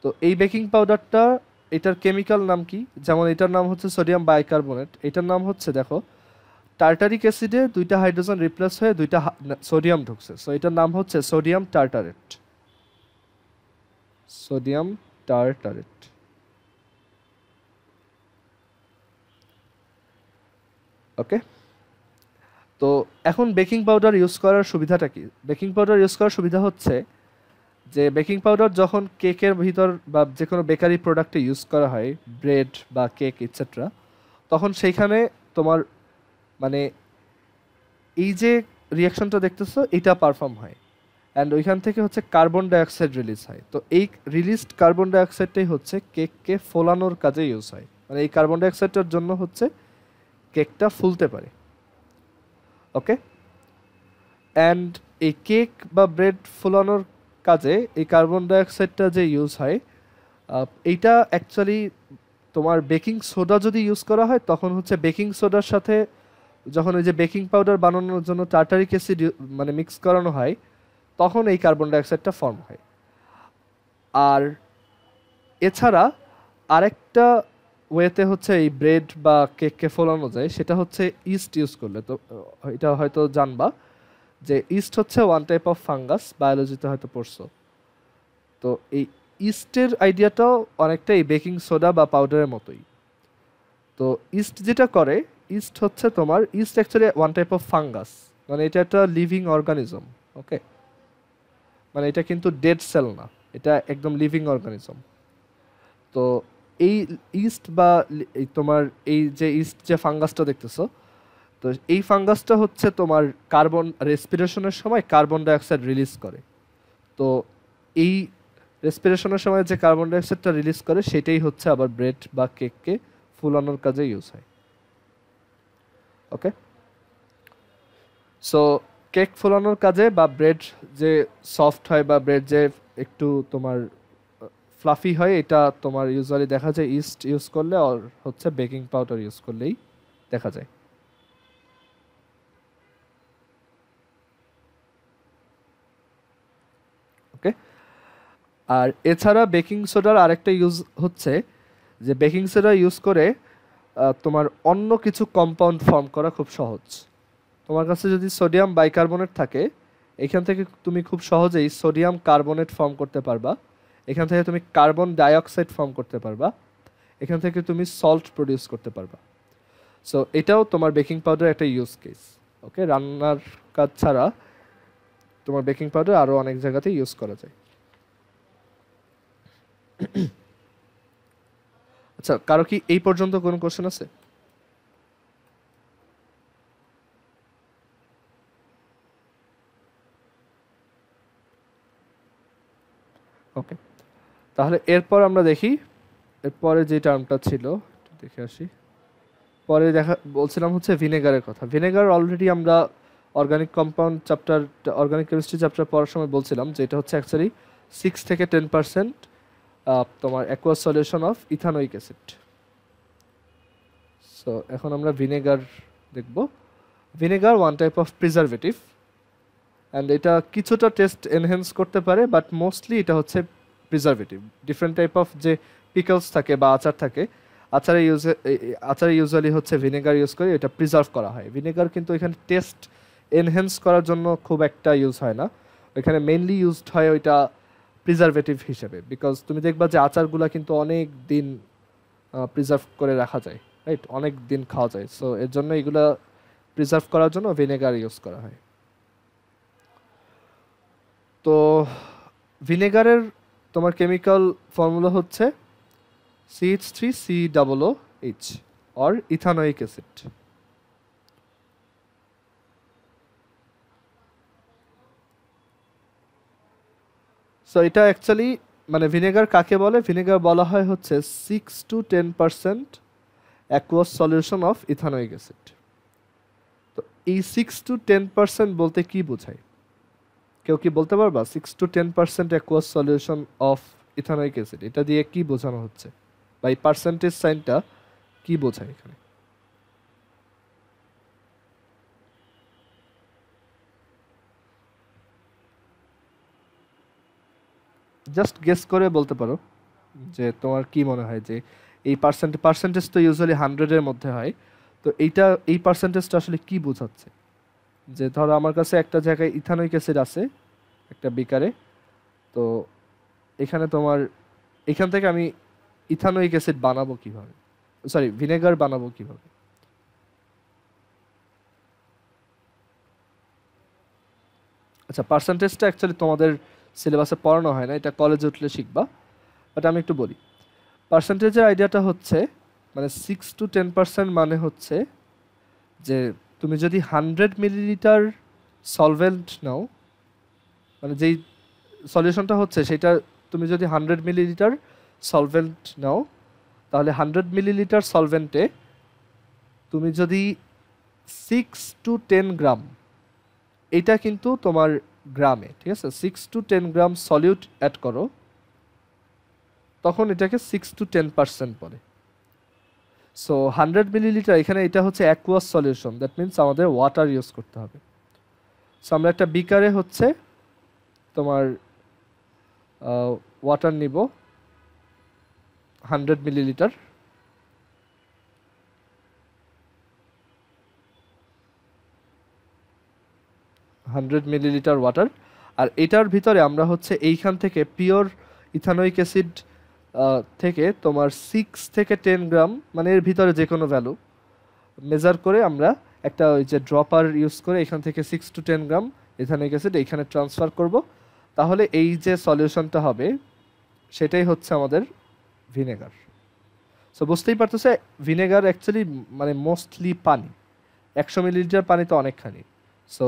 তো এই বেকিং পাউডারটা, এটার কেমিক্যাল নাম কি? যেমন এটার নাম হচ্ছে সোডিয়াম বাইকার্বনেট। এটার নাম হচ্ছে দেখো, টার্টারিক অ্যাসিডে দুইটা হাইড্রোজেন রিপ্লেস হয়ে দুইটা সোডিয়াম ঢুকছে, সো এটার নাম হচ্ছে সোডিয়াম টার্টারেট। সোডিয়াম টার্টারেট। ওকে, তো এখন বেকিং পাউডার ইউজ করার সুবিধাটা কি? বেকিং পাউডার ইউজ করার সুবিধা হচ্ছে যে বেকিং পাউডার যখন কেকের ভিতর বা যে কোনো বেকারি প্রোডাক্টে ইউজ করা হয়, ব্রেড বা কেক ইটসেট্রা, তখন সেইখানে তোমার মানে এই যে রিয়াকশনটা দেখতেছো এটা পারফর্ম হয়, অ্যান্ড ওইখান থেকে হচ্ছে কার্বন ডাইঅক্সাইড রিলিজ হয়। তো এই রিলিজড কার্বন ডাইঅক্সাইডটাই হচ্ছে কেককে ফোলানোর কাজে ইউজ হয়, মানে এই কার্বন ডাইঅক্সাইডটার জন্য হচ্ছে কেকটা ফুলতে পারে। ওকে, অ্যান্ড এই কেক বা ব্রেড ফোলানোর কাজে এই কার্বন ডাইঅক্সাইডটা যে ইউজ হয়, এইটা অ্যাকচুয়ালি তোমার বেকিং সোডা যদি ইউজ করা হয় তখন হচ্ছে বেকিং সোডার সাথে যখন ওই যে বেকিং পাউডার বানানোর জন্য টার্টারিক অ্যাসিড মানে মিক্স করানো হয়, তখন এই কার্বন ডাইঅক্সাইডটা ফর্ম হয়। আর এছাড়া আরেকটা ওয়েতে হচ্ছে এই ব্রেড বা কেককে ফোলানো যায়, সেটা হচ্ছে ইস্ট ইউজ করলে। তো এটা হয়তো জানবা যে ইস্ট হচ্ছে ওয়ান টাইপ অফ ফাঙ্গাস, বায়োলজিতে হয়তো পড়ছো। তো এই ইস্টের আইডিয়াটাও অনেকটা এই বেকিং সোডা বা পাউডারের মতোই। তো ইস্ট যেটা করে, ইস্ট হচ্ছে তোমার, east actually one type of fungus, মানে এটা একটা লিভিং অর্গানিজম। ওকে, মানে এটা কিন্তু ডেড সেল না, এটা একদম লিভিং অর্গানিজম। তো এই ইস্ট বা তোমার এই যে ইস্ট যে ফাঙ্গাসটা দেখতেছো, তো এই ফাঙ্গাসটা হচ্ছে তোমার কার্বন রেসপিরেশনের সময় কার্বন ডাইঅক্সাইড রিলিজ করে। তো এই রেসপিরেশনের সময় যে কার্বন ডাইঅক্সাইডটা রিলিজ করে সেটাই হচ্ছে আবার ব্রেড বা কেককে ফুলানোর কাজে ইউজ হয়। ওকে, সো কেক ফোলানোর কাজে বা ব্রেড যে সফট হয় বা ব্রেড যে একটু তোমার ফ্লাফি হয়, এটা তোমার ইউজুয়ালি দেখা যায় ইস্ট ইউজ করলে আর হচ্ছে বেকিং পাউডার ইউজ করলেই দেখা যায়। ওকে, আর এছাড়া বেকিং সোডার আরেকটা ইউজ হচ্ছে যে বেকিং সোডা ইউজ করে তোমার অন্য কিছু কম্পাউন্ড ফর্ম করা খুব সহজ। তোমার কাছে যদি সোডিয়াম বাইকার্বনেট থাকে, এখান থেকে তুমি খুব সহজেই সোডিয়াম কার্বনেট ফর্ম করতে পারবা, এখান থেকে তুমি কার্বন ডাইঅক্সাইড ফর্ম করতে পারবা, এখান থেকে তুমি সল্ট প্রডিউস করতে পারবা। সো এটাও তোমার বেকিং পাউডার একটা ইউজ কেস। ওকে, রান্নার কাজ ছাড়া তোমার বেকিং পাউডার আরও অনেক জায়গাতে ইউজ করা যায়। আচ্ছা, কারো কি এই পর্যন্ত কোনো কোশ্চেন আছে? ওকে, তাহলে এরপর আমরা দেখি এরপরে যে টার্মটা ছিল, একটু দেখে আসি। পরে বলছিলাম হচ্ছে ভিনেগারের কথা। ভিনেগার অলরেডি আমরা organic compound chapter, organic chemistry chapter পড়ার সময় বলছিলাম যে এটা হচ্ছে অ্যাকচুয়ালি 6 থেকে 10% তোমার aqueous solution of ethanoic acid. So এখন আমরা ভিনেগার দেখব। Vinegar one type of preservative, and এটা কিছুটা টেস্ট এনহ্যান্স করতে পারে, বাট মোস্টলি এটা হচ্ছে প্রিজারভেটিভ। ডিফারেন্ট টাইপ অফ যে পিকলস থাকে বা আচার থাকে, আচারে ইউজুয়ালি হচ্ছে ভিনেগার ইউজ করে এটা প্রিজার্ভ করা হয়। ভিনেগার কিন্তু এখানে টেস্ট এনহ্যান্স করার জন্য খুব একটা ইউজ হয় না, এখানে মেইনলি ইউজড হয় ওইটা প্রিজারভেটিভ হিসেবে। বিকজ তুমি দেখবা যে আচারগুলো কিন্তু অনেক দিন প্রিজার্ভ করে রাখা যায়, রাইট, অনেক দিন খাওয়া যায়। সো এর জন্য এগুলা প্রিজার্ভ করার জন্য ভিনেগার ইউজ করা হয়। তো ভিনেগারের তোমার কেমিক্যাল ফর্মুলা হচ্ছে CH3COOH or ethanoic acid. So এটা অ্যাকচুয়ালি মানে ভিনেগার কাকে বলে? ভিনেগার বলা হয় হচ্ছে 6 to 10% aqueous solution of ethanoic acid. তো এই 6 to 10% বলতে কি বোঝায়? কেউ কি বলতে পারবা 6 to 10% aqueous solution of ethanoic acid এটা দিয়ে কি বোঝানো হচ্ছে, বা এই পার্সেন্টেজ সাইনটা কি বোঝায় এখানে? জাস্ট গেস করে বলতে পারো যে তোমার কি মনে হয় যে এই পার্সেন্টেজ তো ইউজুয়ালি 100-এর মধ্যে হয়, তো এই পার্সেন্টেজটা আসলে কি বোঝাচ্ছে? যে ধরো আমার কাছে একটা জায়গায় ইথানোয়িক অ্যাসিড আছে একটা বিকারে, তো এখানে তোমার এখান থেকে আমি ইথানোয়িক অ্যাসিড বানাবো কিভাবে, সরি ভিনেগার বানাবো কিভাবে? আচ্ছা, পার্সেন্টেজটা অ্যাকচুয়ালি তোমাদের সিলেবাসে পড়ানো হয় না, এটা কলেজে উঠলে শিখবা, বাট আমি একটু বলি। পার্সেন্টেজের আইডিয়াটা হচ্ছে মানে 6 to 10% মানে হচ্ছে যে তুমি যদি 100 মিলিলিটার সলভেন্ট নাও, মানে যেই সলিউশনটা হচ্ছে সেটা তুমি যদি 100 মিলিলিটার সলভেন্ট নাও, তাহলে 100 মিলিলিটার সলভেন্টে তুমি যদি 6 to 10 গ্রাম, এটা কিন্তু তোমার গ্রামে, ঠিক আছে, 6 to 10 গ্রাম সলিউট অ্যাড করো, তখন এটাকে 6 to 10% বলে। সো 100 মিলিলিটার এখানে এটা হচ্ছে অ্যাকুয়াস সলিউশন, দ্যাট মিনস আমাদের ওয়াটার ইউজ করতে হবে। সো আমরা একটা বিকারে হচ্ছে তোমার ওয়াটার নিব 100 মিলিলিটার, ওয়াটার, আর এটার ভিতরে আমরা হচ্ছে এইখান থেকে পিওর ইথানোয়িক অ্যাসিড থেকে তোমার 6 থেকে 10 গ্রাম, মানে এর ভিতরে যে কোনো ভ্যালু মেজার করে আমরা একটা ওই যে ড্রপার ইউজ করে এখান থেকে 6 to 10 গ্রাম ইথানোয়িক অ্যাসিড এইখানে ট্রান্সফার করব, তাহলে এই যে সলিউশনটা হবে সেটাই হচ্ছে আমাদের ভিনেগার। সো বুঝতেই পারতেছে ভিনেগার অ্যাকচুয়ালি মানে মোস্টলি পানি, 100 মিলিলিটার পানি তো অনেকখানি। সো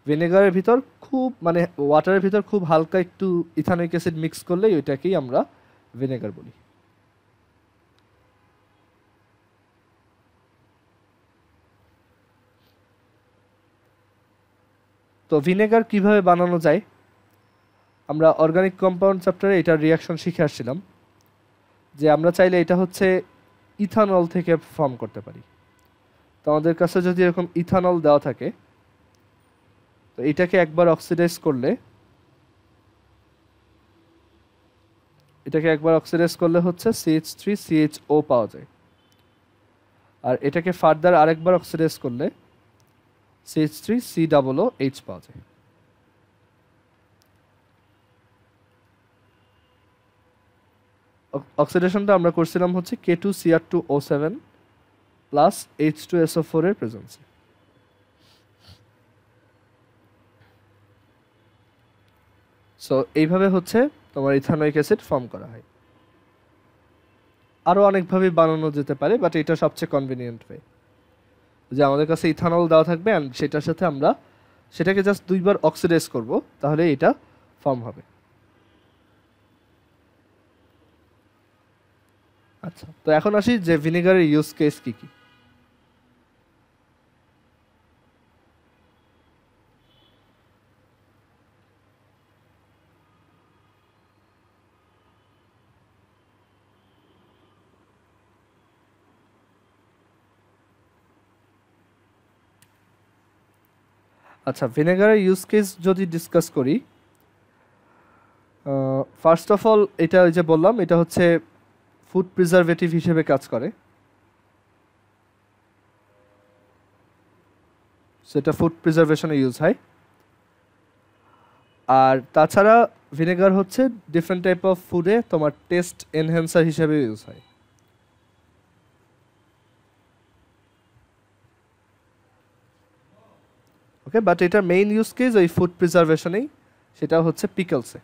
ভিনেগারের ভিতর খুব মানে ওয়াটারের ভিতর খুব হালকা একটু ইথানোয়িক অ্যাসিড মিক্স করলেই ওইটাকেই আমরা ভিনেগার বলি। তো ভিনেগার কিভাবে বানানো যায়? আমরা অর্গানিক কম্পাউন্ড চ্যাপ্টারে এটার রিয়াকশন শিখে আসছিলাম যে আমরা চাইলে এটা হচ্ছে ইথানল থেকে ফর্ম করতে পারি। তো আমাদের কাছে যদি এরকম ইথানল দেওয়া থাকে, তো এটাকে একবার অক্সিডাইজ করলে হচ্ছে CH3CHO পাওয়া যায়, আর এটাকে ফার্দার আরেকবার অক্সিডাইজ করলে CH3COOH পাওয়া যায়। অক্সিডেশনটা আমরা করছিলাম হচ্ছে K2Cr2O7 প্লাস H2SO4 এর প্রেজেন্সে। সো এইভাবে হচ্ছে তোমার ইথানোয়িক অ্যাসিড ফর্ম করা হয়। আরও অনেকভাবে বানানো যেতে পারে, বাট এটা সবচেয়ে কনভিনিয়েন্ট ওয়ে, যে আমাদের কাছে ইথানল দেওয়া থাকবে অ্যান্ড সেটার সাথে আমরা সেটাকে জাস্ট 2বার অক্সিডাইজ করব, তাহলে এটা ফর্ম হবে। আচ্ছা, তো এখন আসি যে ভিনেগারের ইউজ কেস কি কি। আচ্ছা, ভিনেগারের ইউজ কেস যদি ডিসকাস করি, ফার্স্ট অফ অল এটা ওই যে বললাম, এটা হচ্ছে ফুড প্রিজারভেটিভ হিসেবে কাজ করে, সেটা ফুড প্রিজারভেশনে ইউজ হয়। আর তাছাড়া ভিনেগার হচ্ছে ডিফারেন্ট টাইপ অফ ফুডে তোমার টেস্ট এনহ্যান্সার হিসেবে ইউজ হয়। ওকে, বাট এটার মেইন ইউজ কেস ওই ফুড প্রিজারভেশনেই, সেটা হচ্ছে পিকলসে।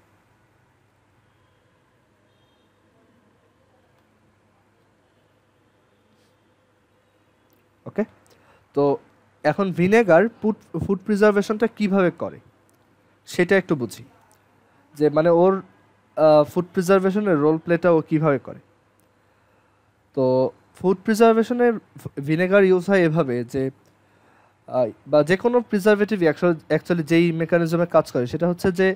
ওকে, তো এখন ভিনেগার ফুড প্রিজারভেশনটা কিভাবে করে সেটা একটু বুঝি, যে মানে ওর ফুড প্রিজারভেশনের রোল প্লেটা ও কীভাবে করে। তো ফুড প্রিজারভেশনের ভিনেগার ইউজ হয় এভাবে যে বা যে কোনো প্রিজারভেটিভ অ্যাকচুয়ালি যেই মেকানিজমে কাজ করে সেটা হচ্ছে যে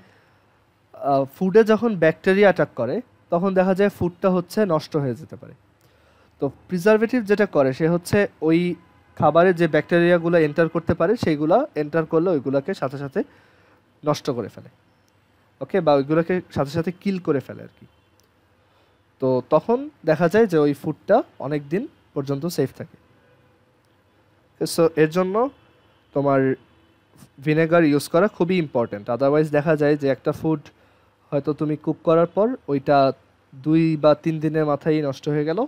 ফুডে যখন ব্যাকটেরিয়া অ্যাটাক করে তখন দেখা যায় ফুডটা হচ্ছে নষ্ট হয়ে যেতে পারে। তো প্রিজারভেটিভ যেটা করে সে হচ্ছে ওই খাবারে যে ব্যাকটেরিয়াগুলো এন্টার করতে পারে সেইগুলো এন্টার করলে ওইগুলোকে সাথে সাথে নষ্ট করে ফেলে। ওকে, বা ওইগুলোকে সাথে সাথে কিল করে ফেলে আর কি। তো তখন দেখা যায় যে ওই ফুডটা অনেক দিন পর্যন্ত সেফ থাকে। সো এর জন্য তোমার ভিনেগার ইউজ করা খুবই ইম্পর্ট্যান্ট। আদারওয়াইজ দেখা যায় যে একটা ফুড হয়তো তুমি কুক করার পর ওইটা 2 বা 3 দিনের মাথায় নষ্ট হয়ে গেল,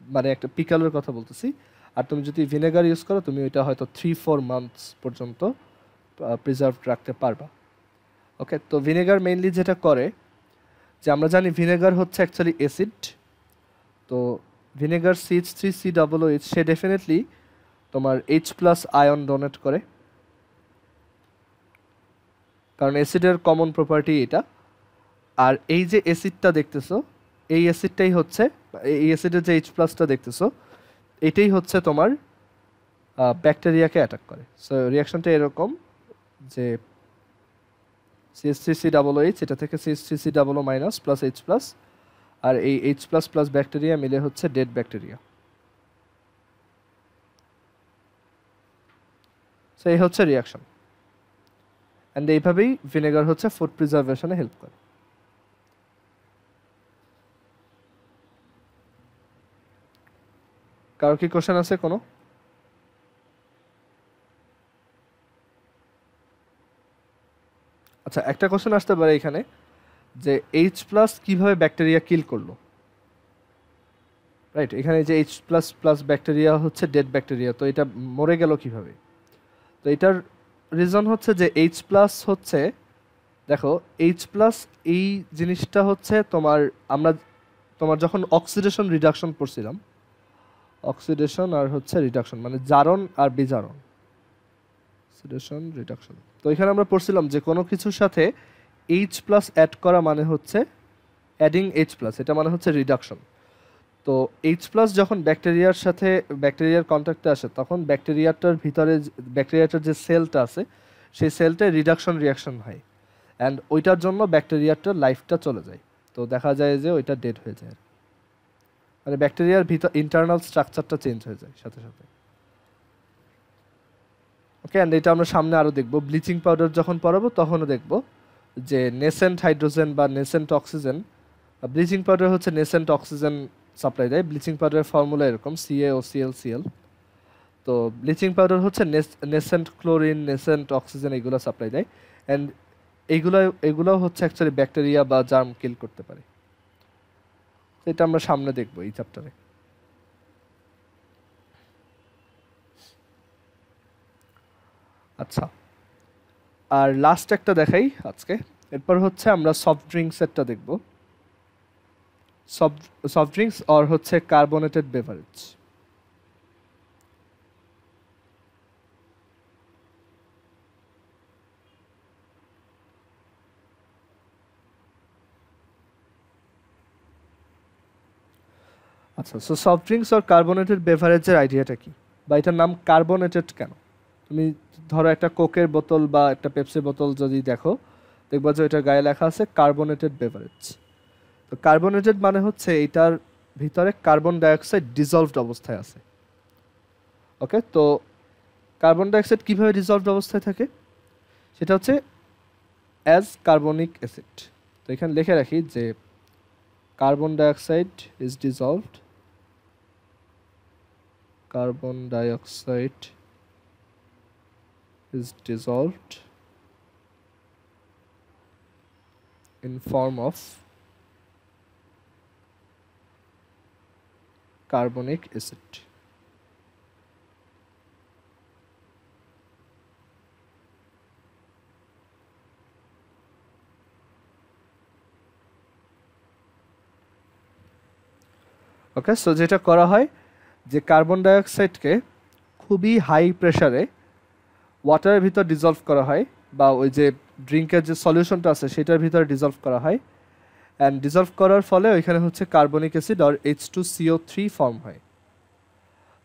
মানে একটা পিকালের কথা বলতেছি। আর তুমি যদি ভিনেগার ইউজ করো তুমি ওইটা হয়তো 3-4 মান্থস পর্যন্ত প্রিজার্ভ রাখতে পারবা। ওকে, তো ভিনেগার মেইনলি যেটা করে, যে আমরা জানি ভিনেগার হচ্ছে অ্যাকচুয়ালি অ্যাসিড। তো ভিনেগার CH3COOH সে ডেফিনেটলি তোমার H+ আয়ন ডোনেট করে, কারণ অ্যাসিডের কমন প্রপার্টি এটা। আর এই যে অ্যাসিডটা দেখতেছো, এই অ্যাসিডটাই হচ্ছে, এই অ্যাসিডের যে H+টা দেখতেছো এটাই হচ্ছে তোমার ব্যাকটেরিয়াকে অ্যাটাক করে। সো রিয়াকশনটা এরকম যে CH3COOH এটা থেকে CH3COO- প্লাস H+, আর এই H++ ব্যাকটেরিয়া মিলে হচ্ছে ডেড ব্যাকটেরিয়া। সো এই হচ্ছে রিয়াকশন, অ্যান্ড এইভাবেই ভিনেগার হচ্ছে ফুড প্রিজারভেশনে হেল্প করে। কারো কি কোশ্চেন আছে কোনো? আচ্ছা, একটা কোশ্চেন আসতে পারে এখানে, যে H+ কিভাবে ব্যাকটেরিয়া কিল করলো। রাইট, এখানে যে H++ ব্যাকটেরিয়া হচ্ছে ডেড ব্যাকটেরিয়া, তো এটা মরে গেল কিভাবে? তো এটার রিজন হচ্ছে যে H+ হচ্ছে, দেখো H+ এই জিনিসটা হচ্ছে তোমার, আমরা তোমার যখন অক্সিডেশন রিডাকশন পড়ছিলাম, অক্সিডেশন আর হচ্ছে রিডাকশন মানে জারণ আর বিজারণ, অক্সিডেশন রিডাকশন। তো এখানে আমরা পড়ছিলাম যে কোনো কিছুর সাথে H+ অ্যাড করা মানে হচ্ছে অ্যাডিং H+, এটা মানে হচ্ছে রিডাকশন। তো H+ যখন ব্যাকটেরিয়ার সাথে ব্যাকটেরিয়ার কন্ট্যাক্টে আসে তখন ব্যাকটেরিয়াটার ভিতরে ব্যাকটেরিয়াটার যে সেলটা আছে সেই সেলটায় রিডাকশন রিয়াকশন হয়, অ্যান্ড ওইটার জন্য ব্যাকটেরিয়াটার লাইফটা চলে যায়। তো দেখা যায় যে ওইটা ডেড হয়ে যায়, মানে ব্যাকটেরিয়ার ভিতর ইন্টারনাল স্ট্রাকচারটা চেঞ্জ হয়ে যায় সাথে সাথে। ওকে, অ্যান্ড এটা আমরা সামনে আরও দেখব, ব্লিচিং পাউডার যখন পড়াবো তখনও দেখব যে নেসেন্ট হাইড্রোজেন বা নেসেন্ট অক্সিজেন, ব্লিচিং পাউডার হচ্ছে নেসেন্ট অক্সিজেন সাপ্লাই দেয়। ব্লিচিং পাউডারের ফর্মুলা এরকম CaOClCl। তো ব্লিচিং পাউডার হচ্ছে নেসেন্ট ক্লোরিন, নেসেন্ট অক্সিজেন এগুলো সাপ্লাই দেয়, অ্যান্ড এইগুলো হচ্ছে অ্যাকচুয়ালি ব্যাকটেরিয়া বা জার্ম কিল করতে পারে। এটা আমরা সামনে দেখব এই চ্যাপ্টারে। আচ্ছা, আর লাস্ট একটা দেখাই আজকে, এরপর হচ্ছে আমরা সফট ড্রিঙ্কসেরটা দেখব। সফট ড্রিঙ্কস আর হচ্ছে কার্বোনেটেড বেভারেজ। আচ্ছা, সো সফট ড্রিঙ্কস আর কার্বোনেটেড বেভারেজের আইডিয়াটা কি, বা এটার নাম কার্বোনেটেড কেন? তুমি ধরো একটা কোকের বোতল বা একটা পেপসির বোতল যদি দেখো, দেখবা যে এটার গায়ে লেখা আছে কার্বোনেটেড বেভারেজ। তো কার্বোনেটেড মানে হচ্ছে এটার ভিতরে কার্বন ডাইঅক্সাইড ডিজলভড অবস্থায় আছে। ওকে, তো কার্বন ডাইঅক্সাইড কীভাবে ডিজলভড অবস্থায় থাকে সেটা হচ্ছে অ্যাজ কার্বনিক অ্যাসিড। তো এখানে লিখে রাখি যে carbon dioxide is dissolved, carbon dioxide is dissolved in form of carbonic acid. Okay, so যেটা করা হয় যে কার্বন ডাইঅক্সাইডকে খুবই হাই প্রেসারে ওয়াটারের ভিতর ডিজলভ করা হয়, বা ওই যে ড্রিঙ্কের যে সলিউশনটা আছে সেটার ভিতরে ডিজলভ করা হয়, অ্যান্ড ডিজলভ করার ফলে ওইখানে হচ্ছে কার্বনিক অ্যাসিড আর H2CO3 ফর্ম হয়।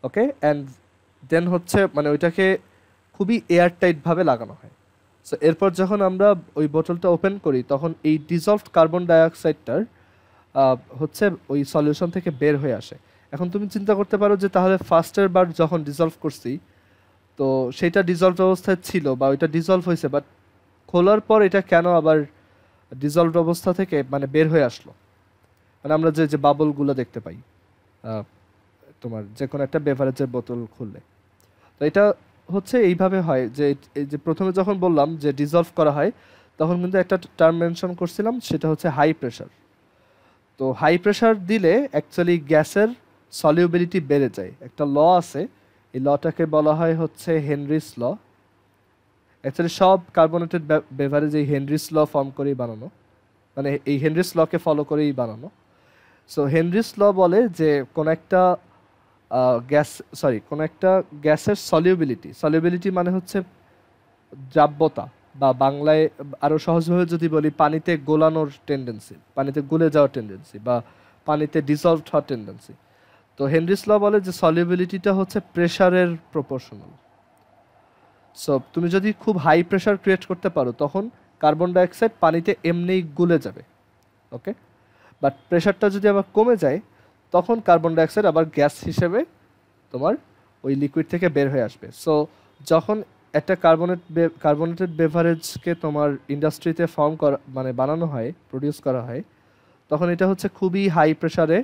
ওকে, অ্যান্ড দেন হচ্ছে মানে ওইটাকে খুবই এয়ার টাইটভাবে লাগানো হয়। সো এরপর যখন আমরা ওই বোতলটা ওপেন করি তখন এই ডিজলভড কার্বন ডাইঅক্সাইডটার হচ্ছে ওই সলিউশন থেকে বের হয়ে আসে। এখন তুমি চিন্তা করতে পারো যে তাহলে ফার্স্টের বার যখন ডিজলভ করছি তো সেটা ডিজলভ অবস্থায় ছিল বা ওইটা ডিজলভ হয়েছে, বাট খোলার পর এটা কেন আবার ডিজলভ অবস্থা থেকে মানে বের হয়ে আসলো? মানে আমরা যে যে বাবলগুলো দেখতে পাই তোমার যে কোনো একটা বেভারেজের বোতল খুললে, তো এটা হচ্ছে এইভাবে হয় যে এই যে প্রথমে যখন বললাম যে ডিজলভ করা হয় তখন কিন্তু একটা টার্ম মেনশন করছিলাম, সেটা হচ্ছে হাই প্রেশার। তো হাই প্রেশার দিলে অ্যাকচুয়ালি গ্যাসের সলিউবিলিটি বেড়ে যায়। একটা ল আছে, এই লটাকে বলা হয় হচ্ছে হেনরিস ল। অ্যাকচুয়ালি সব কার্বোনেটেড বেভারেজ এই হেনরিস ল ফর্ম করেই বানানো, মানে এই হেনরিস লকে ফলো করেই বানানো। সো হেনরিস ল বলে যে কোন একটা কোন একটা গ্যাসের সলিউবিলিটি মানে হচ্ছে দ্রাব্যতা, বা বাংলায় আরও সহজভাবে যদি বলি পানিতে গোলানোর টেন্ডেন্সি, পানিতে গুলে যাওয়ার টেন্ডেন্সি, বা পানিতে ডিসলভড হওয়ার টেন্ডেন্সি। তো হেনরিস ল বলে যে সলিউবিলিটিটা হচ্ছে প্রেশারের প্রপোর্শনাল। সো তুমি যদি খুব হাই প্রেশার ক্রিয়েট করতে পারো তখন কার্বন ডাইঅক্সাইড পানিতে এমনিই গুলে যাবে। ওকে, বাট প্রেশারটা যদি আবার কমে যায় তখন কার্বন ডাইঅক্সাইড আবার গ্যাস হিসেবে তোমার ওই লিকুইড থেকে বের হয়ে আসবে। সো যখন একটা কার্বোনেটেড বেভারেজকে তোমার ইন্ডাস্ট্রিতে ফর্ম করা মানে বানানো হয়, প্রডিউস করা হয়, তখন এটা হচ্ছে খুবই হাই প্রেশারে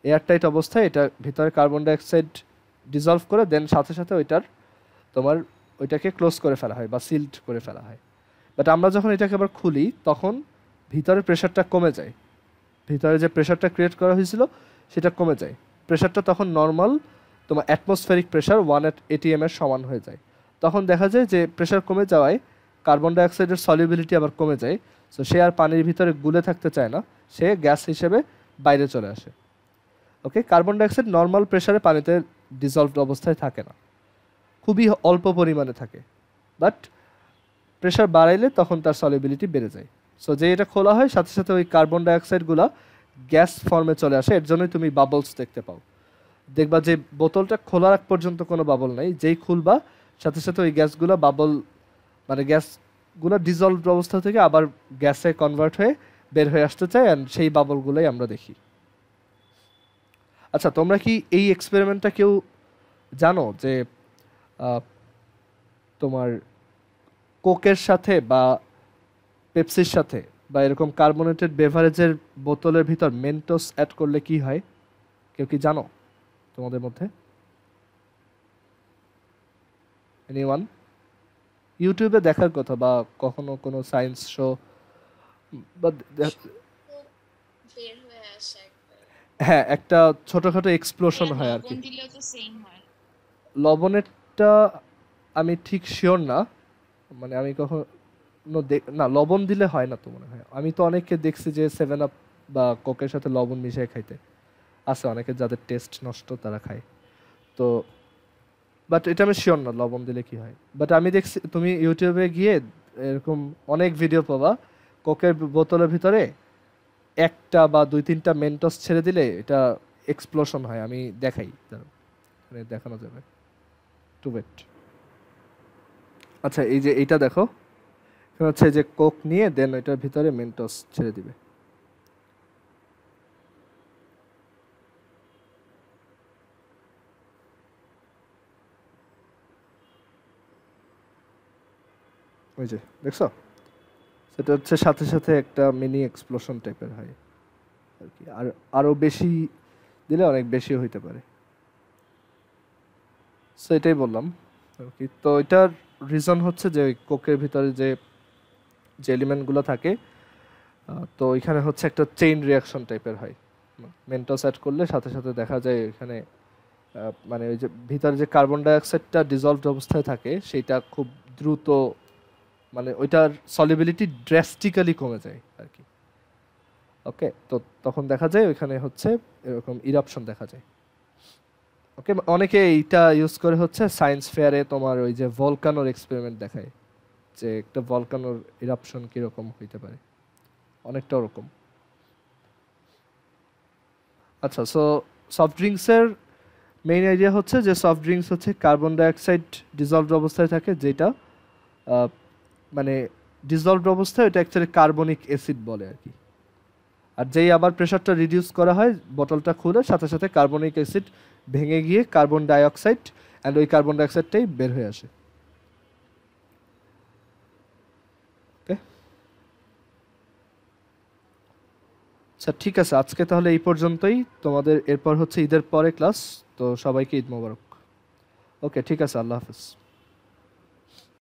এয়ারটাইট অবস্থায় এটা ভিতরে কার্বন ডাইঅক্সাইড ডিজলভ করে দেন সাথে সাথে তোমার ওইটাকে ক্লোজ করে ফেলা হয় বা সিলড করে ফেলা হয়। বাট আমরা যখন এটাকে আবার খুলি তখন ভিতরে প্রেশারটা কমে যায়, ভিতরে যে প্রেশারটা ক্রিয়েট করা হয়েছিল সেটা কমে যায়। প্রেশারটা তখন নর্মাল তোমার অ্যাটমসফেরিক প্রেশার 1 atm এর সমান হয়ে যায়। তখন দেখা যায় যে প্রেশার কমে যাওয়ায় কার্বন ডাইঅক্সাইডের সলিউবিলিটি আবার কমে যায়। সো সে আর পানির ভিতরে গুলে থাকতে চায় না, সে গ্যাস হিসেবে বাইরে চলে আসে। ওকে, কার্বন ডাইঅক্সাইড নর্মাল প্রেশারে পানিতে ডিজলভড অবস্থায় থাকে না, খুবই অল্প পরিমাণে থাকে, বাট প্রেশার বাড়াইলে তখন তার সলিউবিলিটি বেড়ে যায়। সো যে এটা খোলা হয় সাথে সাথে ওই কার্বন ডাইঅক্সাইডগুলো গ্যাস ফর্মে চলে আসে, এর জন্যই তুমি বাবলস দেখতে পাও। দেখবা যে বোতলটা খোলার আগ পর্যন্ত কোনো বাবল নাই, যেই খুলবা সাথে সাথে ওই গ্যাসগুলো বাবল মানে গ্যাসগুলো ডিজলভড অবস্থা থেকে আবার গ্যাসে কনভার্ট হয়ে বের হয়ে আসতে চায়, অ্যান্ড সেই বাবলগুলোই আমরা দেখি। আচ্ছা, তোমরা কি এই এক্সপেরিমেন্টটা কেউ জানো যে তোমার কোকের সাথে বা পেপসির সাথে বা এরকম কার্বোনেটেড বেভারেজের বোতলের ভিতর মেন্টোস অ্যাড করলে কি হয়? কেউ কি জানো তোমাদের মধ্যে? এনিওয়ান? ইউটিউবে দেখার কথা বা কখনো কোনো সায়েন্স শো বা হ্যাঁ, একটা ছোটখাটো এক্সপ্লোশন হয় আর কি। লবণেরটা আমি ঠিক শিওর না, মানে আমি কখন না, লবণ দিলে হয় না তো মনে হয়। আমি তো অনেককে দেখছি যে 7 আপ বা কোকের সাথে লবণ মিশিয়ে খাইতে। আছে অনেকে যাদের টেস্ট নষ্ট তারা খায়। তো বাট এটা আমি শিওর না লবণ দিলে কি হয়। বাট আমি দেখছি তুমি ইউটিউবে গিয়ে এরকম অনেক ভিডিও পাবা, কোকের বোতলের ভিতরে একটা বা 2-3টা মেন্টস ছেড়ে দিলে এটা এক্সপ্লোশন হয়। আমি দেখাই, দাঁড়াও, মানে দেখানো যাবে। To wait. আচ্ছা, এই যে এইটা দেখো, এখানে হচ্ছে যে কোক নিয়ে দেন এটার ভিতরে মেন্টস ছেড়ে দিবে। ওই যে দেখছো, সেটা হচ্ছে সাথে সাথে একটা মিনি এক্সপ্লোশন টাইপের হয় আর কি। আর আরো বেশি দিলে অনেক বেশি হইতে পারে। সো এটাই বললাম আর কি। তো এটার রিজন হচ্ছে যে ওই কোকের ভিতরে যে যে এলিমেন্টগুলো থাকে, তো এখানে হচ্ছে একটা চেইন রিয়াকশন টাইপের হয়। মেন্টস অ্যাড করলে সাথে সাথে দেখা যায় এখানে মানে ওই যে ভিতরে যে কার্বন ডাইঅক্সাইডটা ডিজলভড অবস্থায় থাকে সেটা খুব দ্রুত, মানে ওইটার সলিবিলিটি ড্রাস্টিক্যালি কমে যায় আর কি। ওকে, তো তখন দেখা যায় ওইখানে হচ্ছে এরকম ইরাপশন দেখা যায়। ওকে, অনেকে এইটা ইউজ করে হচ্ছে সায়েন্স ফেয়ারে তোমার ওই যে ভলকানোর এক্সপেরিমেন্ট দেখায়, যে একটা ভলকানোর ইরাপশন কিরকম হইতে পারে, অনেকটা ওরকম। আচ্ছা, সো সফট ড্রিঙ্কসের মেইন আইডিয়া হচ্ছে যে সফট ড্রিঙ্কস হচ্ছে কার্বন ডাইঅক্সাইড ডিজলভড অবস্থায় থাকে, যেটা আহ, মানে ডিজলভড অবস্থায় এটা অ্যাকচুয়ালি কার্বনিক অ্যাসিড বলে আর কি। আর যেই আবার প্রেশারটা রিডিউস করা হয়, বোতলটা খুলে সাথে সাথে কার্বনিক অ্যাসিড ভেঙে গিয়ে কার্বন ডাইঅক্সাইড, অ্যান্ড ওই কার্বন ডাইঅক্সাইডটাই বের হয়ে আসে। ওকে, আচ্ছা ঠিক আছে, আজকে তাহলে এই পর্যন্তই। তোমাদের এরপর হচ্ছে ঈদের পরে ক্লাস, তো সবাইকে ঈদ মোবারক। ওকে, ঠিক আছে, আল্লাহ হাফেজ।